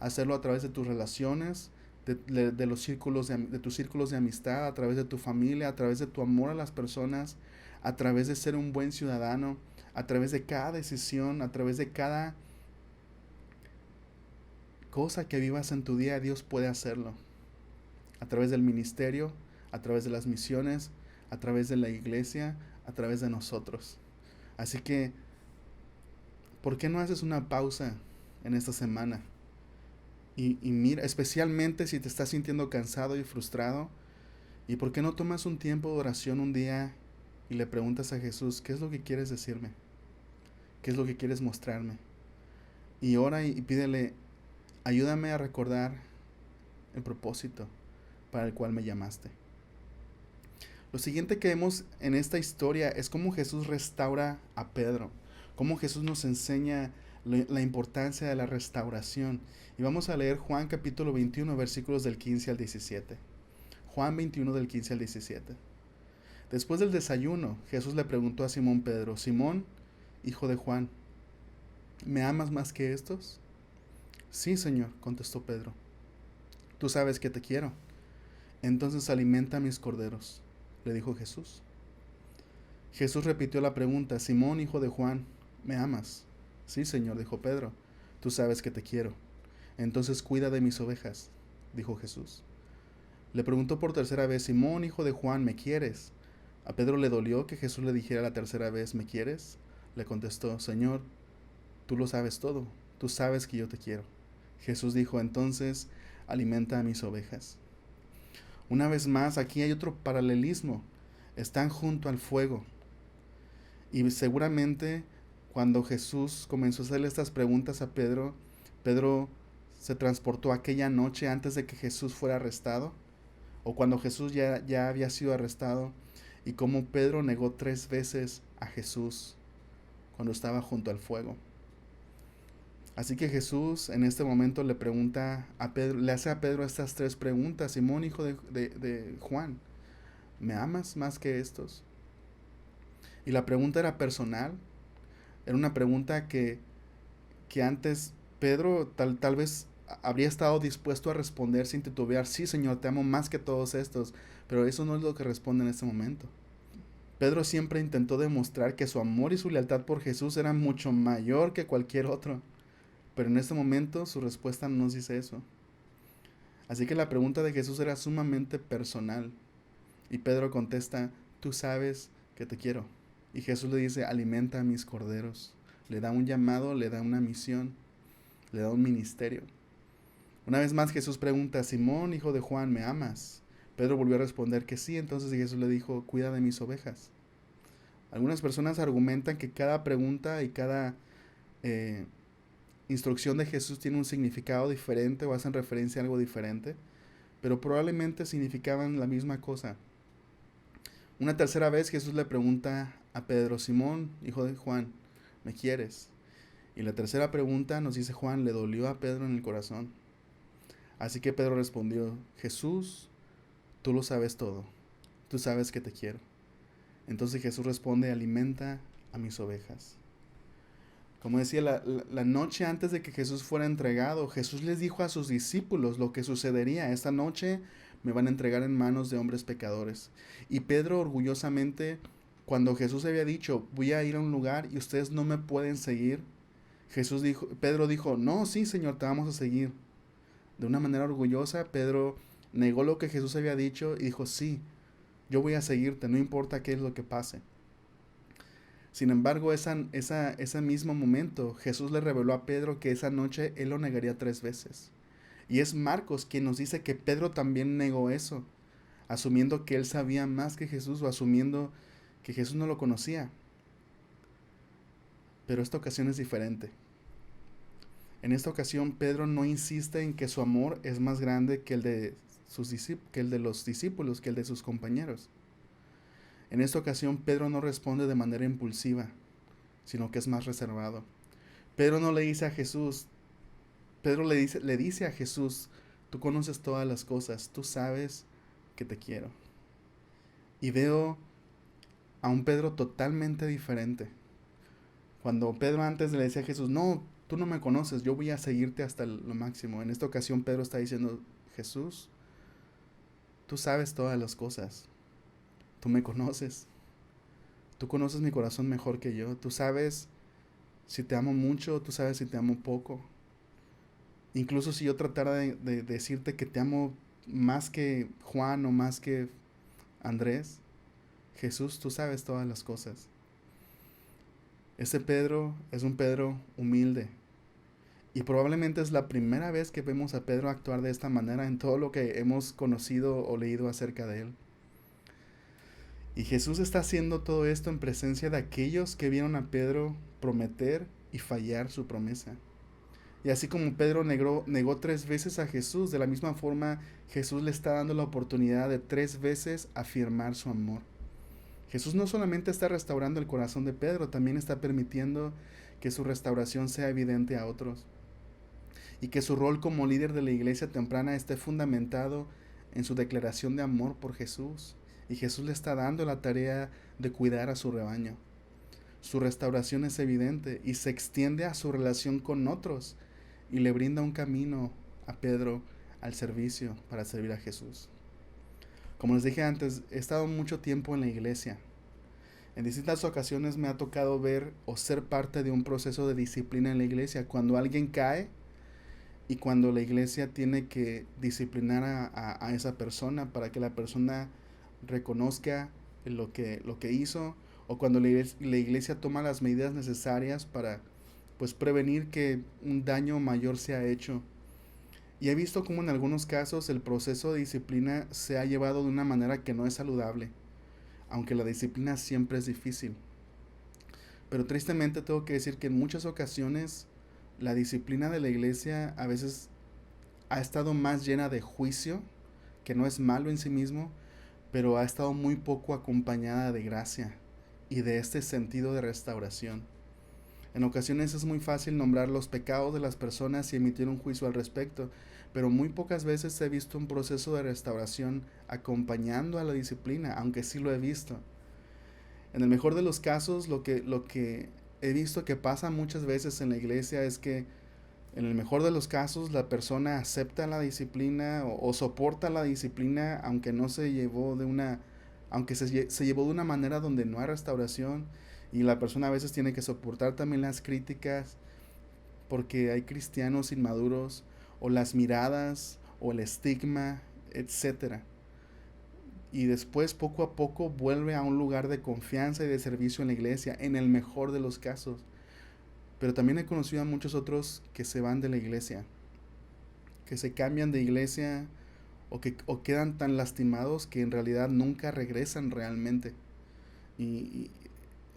hacerlo a través de tus relaciones, de los círculos de tus círculos de amistad, a través de tu familia, a través de tu amor a las personas, a través de ser un buen ciudadano, a través de cada decisión, a través de cada cosa que vivas en tu día, Dios puede hacerlo. A través del ministerio, a través de las misiones, a través de la iglesia, a través de nosotros. Así que, ¿por qué no haces una pausa en esta semana? Y mira, especialmente si te estás sintiendo cansado y frustrado, ¿y por qué no tomas un tiempo de oración un día y le preguntas a Jesús, ¿qué es lo que quieres decirme? ¿Qué es lo que quieres mostrarme? Y ora y pídele, ayúdame a recordar el propósito para el cual me llamaste. Lo siguiente que vemos en esta historia es cómo Jesús restaura a Pedro, cómo Jesús nos enseña la importancia de la restauración. Y vamos a leer Juan capítulo 21, versículos del 15 al 17. Juan 21 del 15 al 17. Después del desayuno, Jesús le preguntó a Simón Pedro, Simón, hijo de Juan, ¿me amas más que estos? Sí, Señor, contestó Pedro. Tú sabes que te quiero. Entonces alimenta a mis corderos, le dijo Jesús. Jesús repitió la pregunta, Simón, hijo de Juan, ¿me amas? Sí, Señor, dijo Pedro, tú sabes que te quiero. Entonces cuida de mis ovejas, dijo Jesús. Le preguntó por tercera vez, Simón, hijo de Juan, ¿me quieres? A Pedro le dolió que Jesús le dijera la tercera vez, ¿me quieres? Le contestó, Señor, tú lo sabes todo, tú sabes que yo te quiero. Jesús dijo, entonces, alimenta a mis ovejas. Una vez más, aquí hay otro paralelismo. Están junto al fuego. Y seguramente cuando Jesús comenzó a hacerle estas preguntas a Pedro, Pedro se transportó aquella noche antes de que Jesús fuera arrestado, o cuando Jesús ya había sido arrestado, y cómo Pedro negó 3 veces a Jesús cuando estaba junto al fuego. Así que Jesús en este momento le pregunta a Pedro, le hace a Pedro estas 3 preguntas, Simón, hijo de Juan, ¿me amas más que estos? Y la pregunta era personal, era una pregunta que antes Pedro tal vez habría estado dispuesto a responder sin titubear, sí, Señor, te amo más que todos estos, pero eso no es lo que responde en este momento. Pedro siempre intentó demostrar que su amor y su lealtad por Jesús eran mucho mayor que cualquier otro, pero en este momento su respuesta no nos dice eso. Así que la pregunta de Jesús era sumamente personal, y Pedro contesta, tú sabes que te quiero. Y Jesús le dice, alimenta a mis corderos. Le da un llamado, le da una misión, le da un ministerio. Una vez más Jesús pregunta, Simón, hijo de Juan, ¿me amas? Pedro volvió a responder que sí, entonces Jesús le dijo, cuida de mis ovejas. Algunas personas argumentan que cada pregunta y cada instrucción de Jesús tiene un significado diferente o hacen referencia a algo diferente, pero probablemente significaban la misma cosa. Una tercera vez Jesús le pregunta a Pedro, Simón, hijo de Juan, ¿me quieres? Y la tercera pregunta, nos dice Juan, le dolió a Pedro en el corazón. Así que Pedro respondió, Jesús, tú lo sabes todo, tú sabes que te quiero. Entonces Jesús responde, alimenta a mis ovejas. Como decía, la noche antes de que Jesús fuera entregado, Jesús les dijo a sus discípulos lo que sucedería. Esta noche me van a entregar en manos de hombres pecadores. Y Pedro orgullosamente, cuando Jesús había dicho, voy a ir a un lugar y ustedes no me pueden seguir, Pedro dijo, no, sí, Señor, te vamos a seguir. De una manera orgullosa, Pedro negó lo que Jesús había dicho y dijo, sí, yo voy a seguirte, no importa qué es lo que pase. Sin embargo, ese mismo momento, Jesús le reveló a Pedro que esa noche él lo negaría 3 veces. Y es Marcos quien nos dice que Pedro también negó eso, asumiendo que él sabía más que Jesús o asumiendo que Jesús no lo conocía. Pero esta ocasión es diferente. En esta ocasión, Pedro no insiste en que su amor es más grande que el de los discípulos, que el de sus compañeros. En esta ocasión, Pedro no responde de manera impulsiva, sino que es más reservado. Pedro no le dice a Jesús, Pedro le dice a Jesús, tú conoces todas las cosas, tú sabes que te quiero. Y veo a un Pedro totalmente diferente. Cuando Pedro antes le decía a Jesús, no, tú no me conoces, yo voy a seguirte hasta lo máximo. En esta ocasión Pedro está diciendo, Jesús, tú sabes todas las cosas, tú me conoces, tú conoces mi corazón mejor que yo, tú sabes si te amo mucho, tú sabes si te amo poco. Incluso si yo tratara de decirte que te amo más que Juan o más que Andrés, Jesús, tú sabes todas las cosas. Ese Pedro es un Pedro humilde. Y probablemente es la primera vez que vemos a Pedro actuar de esta manera en todo lo que hemos conocido o leído acerca de él. Y Jesús está haciendo todo esto en presencia de aquellos que vieron a Pedro prometer y fallar su promesa. Y así como Pedro negó 3 veces a Jesús, de la misma forma Jesús le está dando la oportunidad de 3 veces afirmar su amor. Jesús no solamente está restaurando el corazón de Pedro, también está permitiendo que su restauración sea evidente a otros. Y que su rol como líder de la iglesia temprana esté fundamentado en su declaración de amor por Jesús. Y Jesús le está dando la tarea de cuidar a su rebaño. Su restauración es evidente y se extiende a su relación con otros y le brinda un camino a Pedro al servicio para servir a Jesús. Como les dije antes, he estado mucho tiempo en la iglesia. En distintas ocasiones me ha tocado ver o ser parte de un proceso de disciplina en la iglesia. Cuando alguien cae y cuando la iglesia tiene que disciplinar a esa persona para que la persona reconozca lo que hizo, o cuando la iglesia toma las medidas necesarias para prevenir que un daño mayor sea hecho. Y he visto cómo en algunos casos el proceso de disciplina se ha llevado de una manera que no es saludable, aunque la disciplina siempre es difícil. Pero tristemente tengo que decir que en muchas ocasiones la disciplina de la iglesia a veces ha estado más llena de juicio, que no es malo en sí mismo, pero ha estado muy poco acompañada de gracia y de este sentido de restauración. En ocasiones es muy fácil nombrar los pecados de las personas y emitir un juicio al respecto, pero muy pocas veces he visto un proceso de restauración acompañando a la disciplina, aunque sí lo he visto. En el mejor de los casos, lo que he visto que pasa muchas veces en la iglesia es que En el mejor de los casos, la persona acepta la disciplina o soporta la disciplina, aunque no se llevó de una, aunque se llevó de una manera donde no hay restauración, y la persona a veces tiene que soportar también las críticas porque hay cristianos inmaduros, o las miradas, o el estigma, etcétera. Y después poco a poco vuelve a un lugar de confianza y de servicio en la iglesia, en el mejor de los casos. Pero también he conocido a muchos otros que se van de la iglesia, que se cambian de iglesia o quedan tan lastimados que en realidad nunca regresan realmente. Y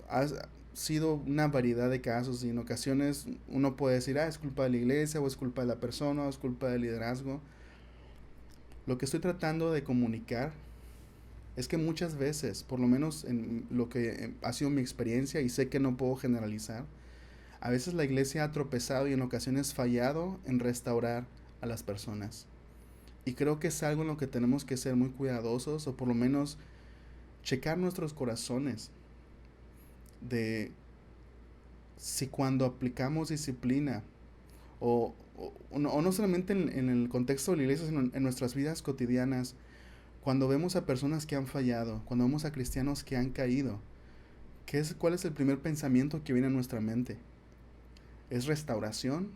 ha sido una variedad de casos y en ocasiones uno puede decir, es culpa de la iglesia o es culpa de la persona o es culpa del liderazgo. Lo que estoy tratando de comunicar es que muchas veces, por lo menos en lo que ha sido mi experiencia, y sé que no puedo generalizar, a veces la iglesia ha tropezado y en ocasiones fallado en restaurar a las personas. Y creo que es algo en lo que tenemos que ser muy cuidadosos, o por lo menos checar nuestros corazones de si cuando aplicamos disciplina o no solamente en el contexto de la iglesia, sino en nuestras vidas cotidianas, cuando vemos a personas que han fallado, cuando vemos a cristianos que han caído, ¿cuál es el primer pensamiento que viene a nuestra mente? ¿Es restauración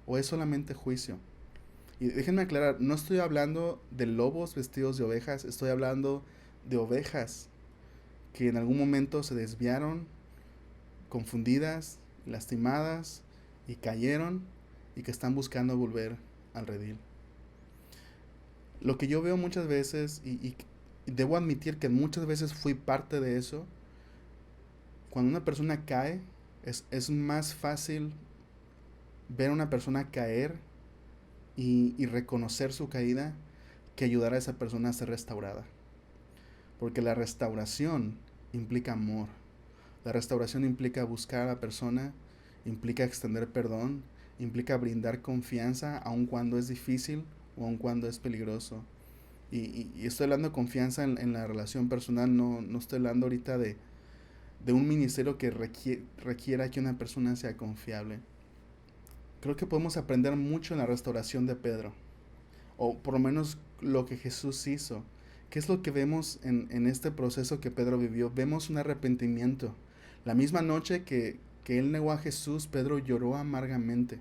o es solamente juicio? Y déjenme aclarar, no estoy hablando de lobos vestidos de ovejas, estoy hablando de ovejas que en algún momento se desviaron, confundidas, lastimadas y cayeron y que están buscando volver al redil. Lo que yo veo muchas veces, y debo admitir que muchas veces fui parte de eso, cuando una persona cae, es más fácil ver a una persona caer y reconocer su caída que ayudar a esa persona a ser restaurada. Porque la restauración implica amor. La restauración implica buscar a la persona, implica extender perdón, implica brindar confianza aun cuando es difícil o aun cuando es peligroso. Y estoy hablando de confianza en la relación personal, no estoy hablando ahorita de un ministerio que requiera que una persona sea confiable. Creo que podemos aprender mucho en la restauración de Pedro, o por lo menos lo que Jesús hizo. ¿Qué es lo que vemos en este proceso que Pedro vivió? Vemos un arrepentimiento. La misma noche que él negó a Jesús, Pedro lloró amargamente.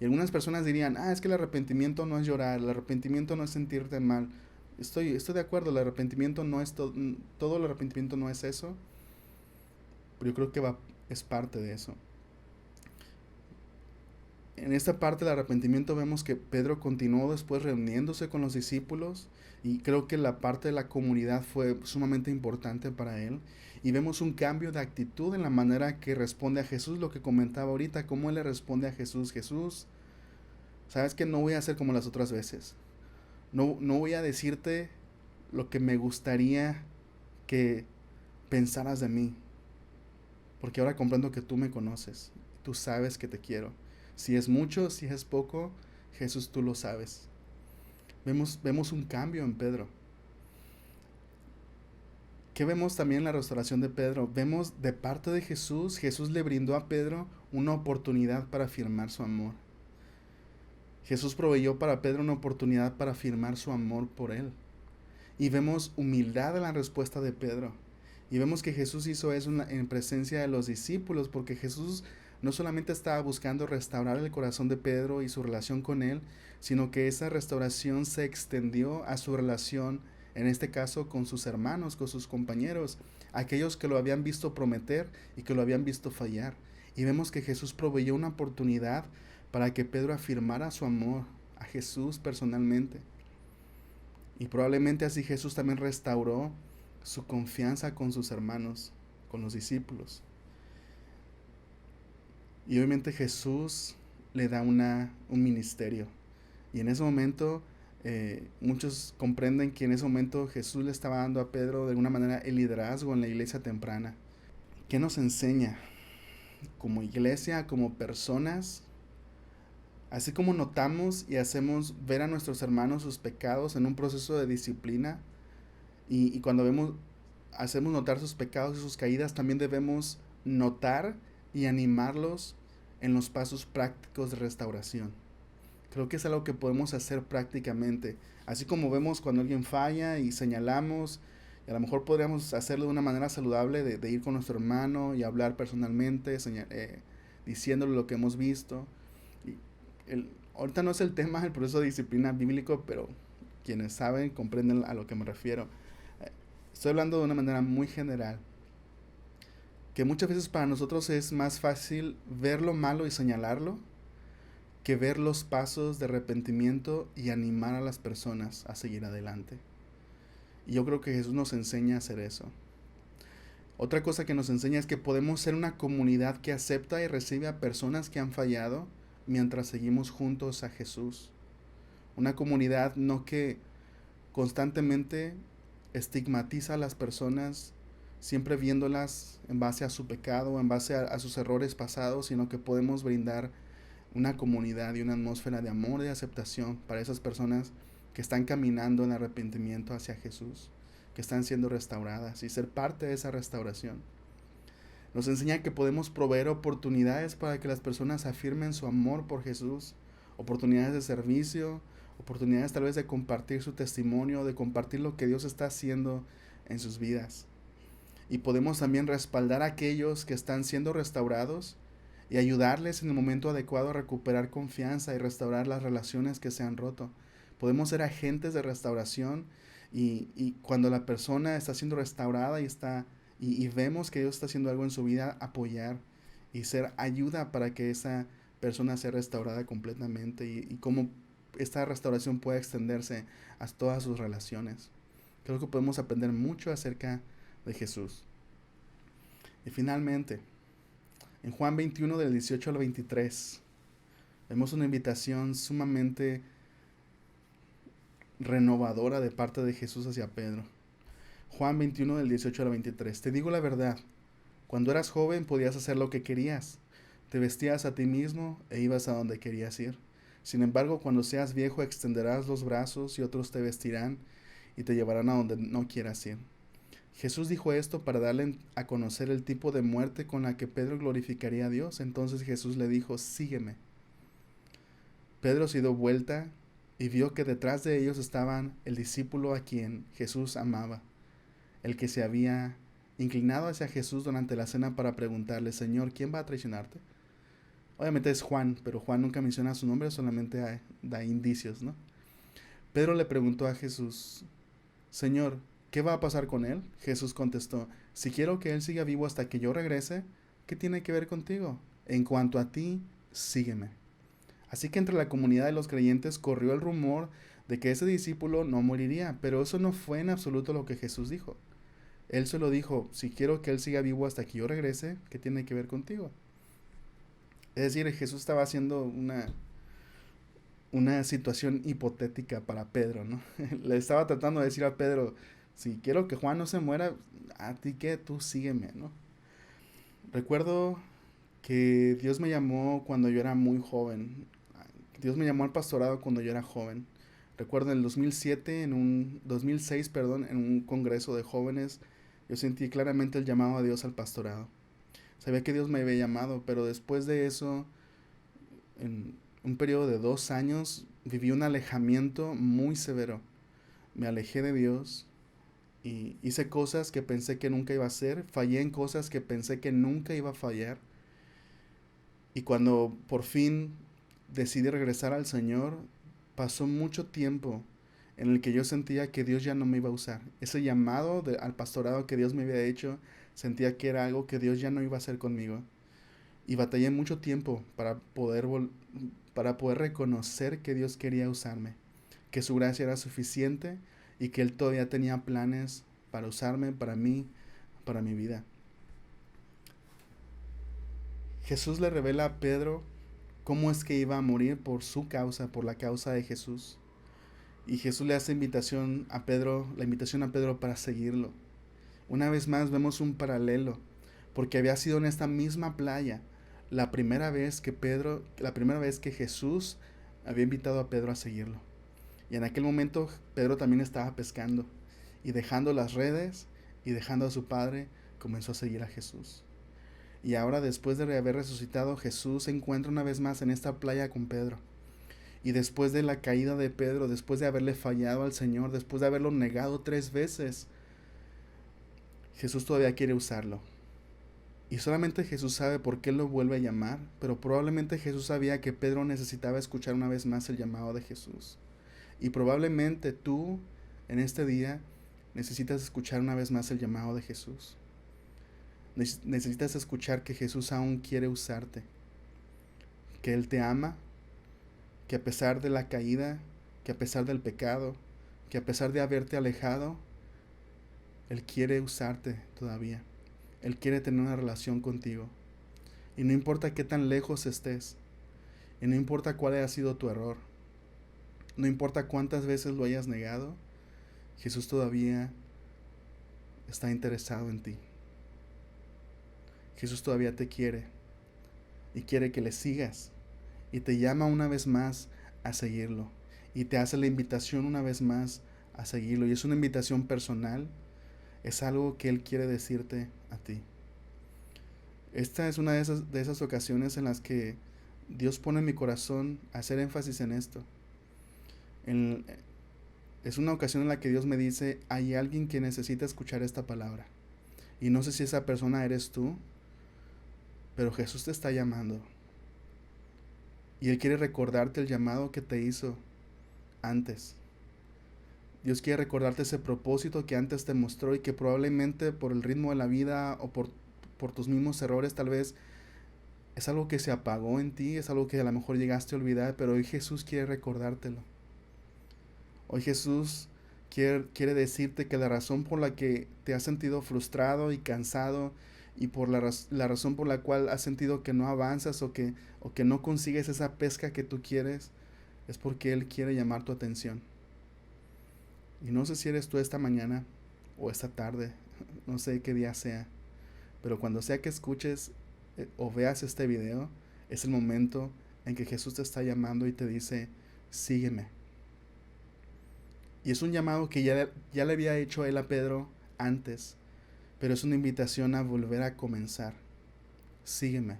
Y algunas personas dirían, es que el arrepentimiento no es llorar, el arrepentimiento no es sentirte mal. Estoy de acuerdo, el arrepentimiento no es todo el arrepentimiento no es eso, pero yo creo que es parte de eso. En esta parte del arrepentimiento vemos que Pedro continuó después reuniéndose con los discípulos, y creo que la parte de la comunidad fue sumamente importante para él. Y vemos un cambio de actitud en la manera que responde a Jesús, lo que comentaba ahorita, cómo él le responde a Jesús. Jesús, sabes que no voy a hacer como las otras veces. No voy a decirte lo que me gustaría que pensaras de mí, porque ahora comprendo que tú me conoces, tú sabes que te quiero. Si es mucho, si es poco, Jesús, tú lo sabes. Vemos un cambio en Pedro. ¿Qué vemos también en la restauración de Pedro? Vemos de parte de Jesús, Jesús le brindó a Pedro una oportunidad para afirmar su amor. Jesús proveyó para Pedro una oportunidad para afirmar su amor por él. Y vemos humildad en la respuesta de Pedro. Y vemos que Jesús hizo eso en presencia de los discípulos, porque Jesús no solamente estaba buscando restaurar el corazón de Pedro y su relación con él, sino que esa restauración se extendió a su relación, en este caso con sus hermanos, con sus compañeros, aquellos que lo habían visto prometer y que lo habían visto fallar. Y vemos que Jesús proveyó una oportunidad para que Pedro afirmara su amor a Jesús personalmente. Y probablemente así Jesús también restauró su confianza con sus hermanos, con los discípulos. Y obviamente Jesús le da un ministerio. Y en ese momento muchos comprenden que en ese momento Jesús le estaba dando a Pedro de alguna manera el liderazgo en la iglesia temprana. ¿Qué nos enseña como iglesia, como personas? Así como notamos y hacemos ver a nuestros hermanos sus pecados en un proceso de disciplina, y cuando hacemos notar sus pecados y sus caídas, también debemos notar y animarlos en los pasos prácticos de restauración. Creo que es algo que podemos hacer prácticamente. Así como vemos cuando alguien falla y señalamos, y a lo mejor podríamos hacerlo de una manera saludable, de ir con nuestro hermano y hablar personalmente, diciéndole lo que hemos visto. Y ahorita no es el tema del proceso de disciplina bíblico, pero quienes saben comprenden a lo que me refiero. Estoy hablando de una manera muy general, que muchas veces para nosotros es más fácil ver lo malo y señalarlo que ver los pasos de arrepentimiento y animar a las personas a seguir adelante. Y yo creo que Jesús nos enseña a hacer eso. Otra cosa que nos enseña es que podemos ser una comunidad que acepta y recibe a personas que han fallado mientras seguimos juntos a Jesús. Una comunidad no que constantemente estigmatiza a las personas, siempre viéndolas en base a su pecado, en base a sus errores pasados, sino que podemos brindar una comunidad y una atmósfera de amor y de aceptación para esas personas que están caminando en arrepentimiento hacia Jesús, que están siendo restauradas, y ser parte de esa restauración. Nos enseña que podemos proveer oportunidades para que las personas afirmen su amor por Jesús, oportunidades de servicio, oportunidades tal vez de compartir su testimonio, de compartir lo que Dios está haciendo en sus vidas. Y podemos también respaldar a aquellos que están siendo restaurados y ayudarles en el momento adecuado a recuperar confianza y restaurar las relaciones que se han roto. Podemos ser agentes de restauración y cuando la persona está siendo restaurada y vemos que Dios está haciendo algo en su vida, apoyar y ser ayuda para que esa persona sea restaurada completamente y cómo esta restauración puede extenderse a todas sus relaciones. Creo que podemos aprender mucho acerca de Jesús. Y finalmente, en Juan 21 del 18 al 23, vemos una invitación sumamente renovadora de parte de Jesús hacia Pedro. Juan 21 del 18 al 23. Te digo la verdad, cuando eras joven podías hacer lo que querías, te vestías a ti mismo e ibas a donde querías ir. Sin embargo, cuando seas viejo extenderás los brazos y otros te vestirán y te llevarán a donde no quieras ir. Jesús dijo esto para darle a conocer el tipo de muerte con la que Pedro glorificaría a Dios. Entonces Jesús le dijo, sígueme. Pedro se dio vuelta y vio que detrás de ellos estaban el discípulo a quien Jesús amaba, el que se había inclinado hacia Jesús durante la cena para preguntarle, Señor, ¿quién va a traicionarte? Obviamente es Juan, pero Juan nunca menciona su nombre, solamente da indicios, ¿no? Pedro le preguntó a Jesús, Señor, ¿qué va a pasar con él? Jesús contestó, si quiero que él siga vivo hasta que yo regrese, ¿qué tiene que ver contigo? En cuanto a ti, sígueme. Así que entre la comunidad de los creyentes corrió el rumor de que ese discípulo no moriría, pero eso no fue en absoluto lo que Jesús dijo. Él solo dijo, si quiero que él siga vivo hasta que yo regrese, ¿qué tiene que ver contigo? Es decir, Jesús estaba haciendo una situación hipotética para Pedro, ¿no? Le estaba tratando de decir a Pedro, si quiero que Juan no se muera, a ti que tú sígueme, ¿no? Recuerdo que Dios me llamó cuando yo era muy joven. Dios me llamó al pastorado cuando yo era joven. Recuerdo en el 2006, en un congreso de jóvenes, yo sentí claramente el llamado a Dios al pastorado. Sabía que Dios me había llamado, pero después de eso, en un periodo de 2 años, viví un alejamiento muy severo. Me alejé de Dios y hice cosas que pensé que nunca iba a hacer, fallé en cosas que pensé que nunca iba a fallar. Y cuando por fin decidí regresar al Señor, pasó mucho tiempo en el que yo sentía que Dios ya no me iba a usar. Ese llamado al pastorado que Dios me había hecho, sentía que era algo que Dios ya no iba a hacer conmigo. Y batallé mucho tiempo para poder reconocer que Dios quería usarme, que su gracia era suficiente y que Él todavía tenía planes para usarme, para mí, para mi vida. Jesús le revela a Pedro cómo es que iba a morir por su causa, por la causa de Jesús. Y Jesús le hace la invitación a Pedro para seguirlo. Una vez más vemos un paralelo, porque había sido en esta misma playa la primera vez que Jesús había invitado a Pedro a seguirlo. Y en aquel momento Pedro también estaba pescando y dejando las redes y dejando a su padre, comenzó a seguir a Jesús. Y ahora, después de haber resucitado, Jesús se encuentra una vez más en esta playa con Pedro. Y después de la caída de Pedro, después de haberle fallado al Señor, después de haberlo negado 3 veces, Jesús todavía quiere usarlo. Y solamente Jesús sabe por qué lo vuelve a llamar, pero probablemente Jesús sabía que Pedro necesitaba escuchar una vez más el llamado de Jesús. Y probablemente tú, en este día, necesitas escuchar una vez más el llamado de Jesús. Necesitas escuchar que Jesús aún quiere usarte, que Él te ama, que a pesar de la caída, que a pesar del pecado, que a pesar de haberte alejado, Él quiere usarte todavía. Él quiere tener una relación contigo. Y no importa qué tan lejos estés, y no importa cuál haya sido tu error, no importa cuántas veces lo hayas negado, Jesús todavía está interesado en ti. Jesús todavía te quiere y quiere que le sigas, y te llama una vez más a seguirlo, y te hace la invitación una vez más a seguirlo, y es una invitación personal, es algo que Él quiere decirte a ti. Esta es una de esas ocasiones en las que Dios pone en mi corazón hacer énfasis en esto. Es una ocasión en la que Dios me dice, hay alguien que necesita escuchar esta palabra. Y no sé si esa persona eres tú, pero Jesús te está llamando. Y Él quiere recordarte el llamado que te hizo antes. Dios quiere recordarte ese propósito que antes te mostró y que probablemente por el ritmo de la vida o por tus mismos errores tal vez es algo que se apagó en ti, es algo que a lo mejor llegaste a olvidar, pero hoy Jesús quiere recordártelo. Hoy Jesús quiere decirte que la razón por la que te has sentido frustrado y cansado y por la razón por la cual has sentido que no avanzas o que no consigues esa pesca que tú quieres es porque Él quiere llamar tu atención. Y no sé si eres tú esta mañana o esta tarde, no sé qué día sea, pero cuando sea que escuches o veas este video, es el momento en que Jesús te está llamando y te dice, sígueme. Y es un llamado que ya le había hecho Él a Pedro antes, pero es una invitación a volver a comenzar. Sígueme.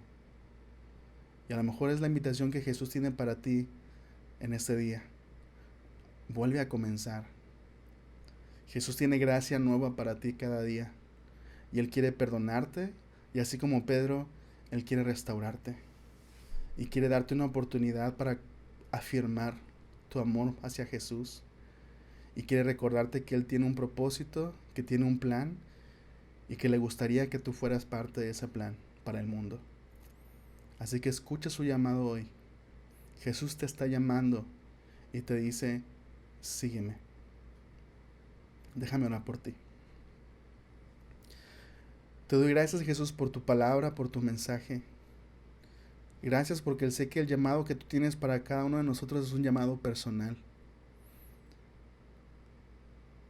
Y a lo mejor es la invitación que Jesús tiene para ti en este día. Vuelve a comenzar. Jesús tiene gracia nueva para ti cada día. Y Él quiere perdonarte. Y así como Pedro, Él quiere restaurarte. Y quiere darte una oportunidad para afirmar tu amor hacia Jesús. Y quiere recordarte que Él tiene un propósito, que tiene un plan. Y que le gustaría que tú fueras parte de ese plan para el mundo. Así que escucha su llamado hoy. Jesús te está llamando y te dice, sígueme. Déjame orar por ti. Te doy gracias, Jesús, por tu palabra, por tu mensaje. Gracias porque sé que el llamado que tú tienes para cada uno de nosotros es un llamado personal.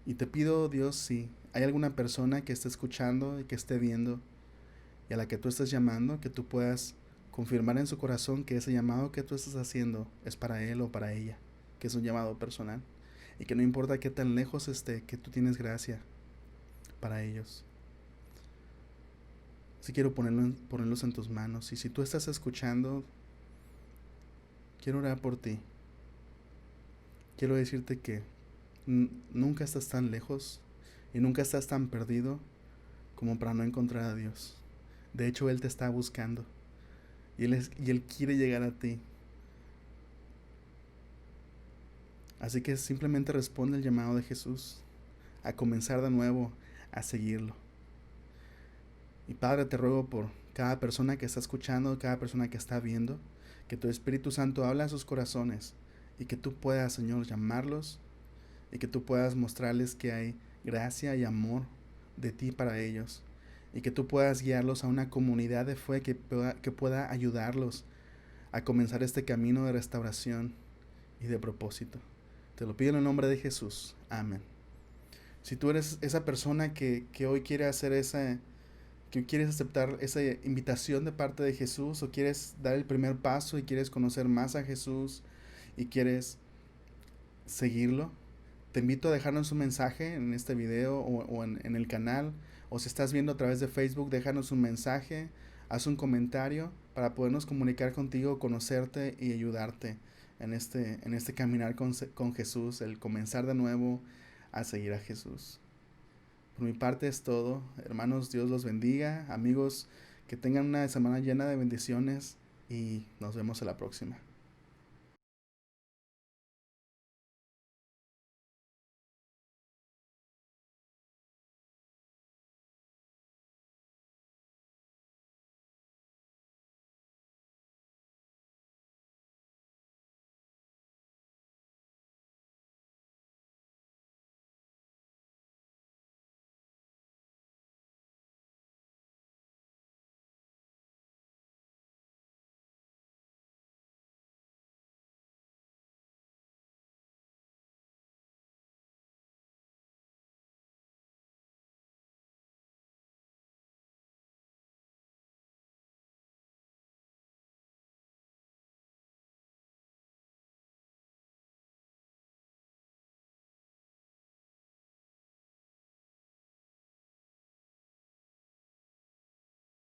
Y te pido, Dios, si hay alguna persona que esté escuchando y que esté viendo y a la que tú estés llamando, que tú puedas confirmar en su corazón que ese llamado que tú estás haciendo es para él o para ella, que es un llamado personal. Y que no importa qué tan lejos esté, que tú tienes gracia para ellos. Si quiero ponerlos en tus manos. Y si tú estás escuchando, quiero orar por ti. Quiero decirte que nunca estás tan lejos y nunca estás tan perdido como para no encontrar a Dios. De hecho, Él te está buscando y Él quiere llegar a ti. Así que simplemente responde el llamado de Jesús a comenzar de nuevo a seguirlo. Y Padre, te ruego por cada persona que está escuchando, cada persona que está viendo, que tu Espíritu Santo hable a sus corazones y que tú puedas, Señor, llamarlos y que tú puedas mostrarles que hay gracia y amor de ti para ellos y que tú puedas guiarlos a una comunidad de fe que pueda ayudarlos a comenzar este camino de restauración y de propósito. Te lo pido en el nombre de Jesús. Amén. Si tú eres esa persona que hoy quiere hacer que quieres aceptar esa invitación de parte de Jesús o quieres dar el primer paso y quieres conocer más a Jesús y quieres seguirlo, te invito a dejarnos un mensaje en este video o en el canal, o si estás viendo a través de Facebook, déjanos un mensaje haz un comentario para podernos comunicar contigo, conocerte y ayudarte en este caminar con Jesús, el comenzar de nuevo a seguir a Jesús. Por mi parte es todo. Hermanos, Dios los bendiga. Amigos, que tengan una semana llena de bendiciones y nos vemos a la próxima.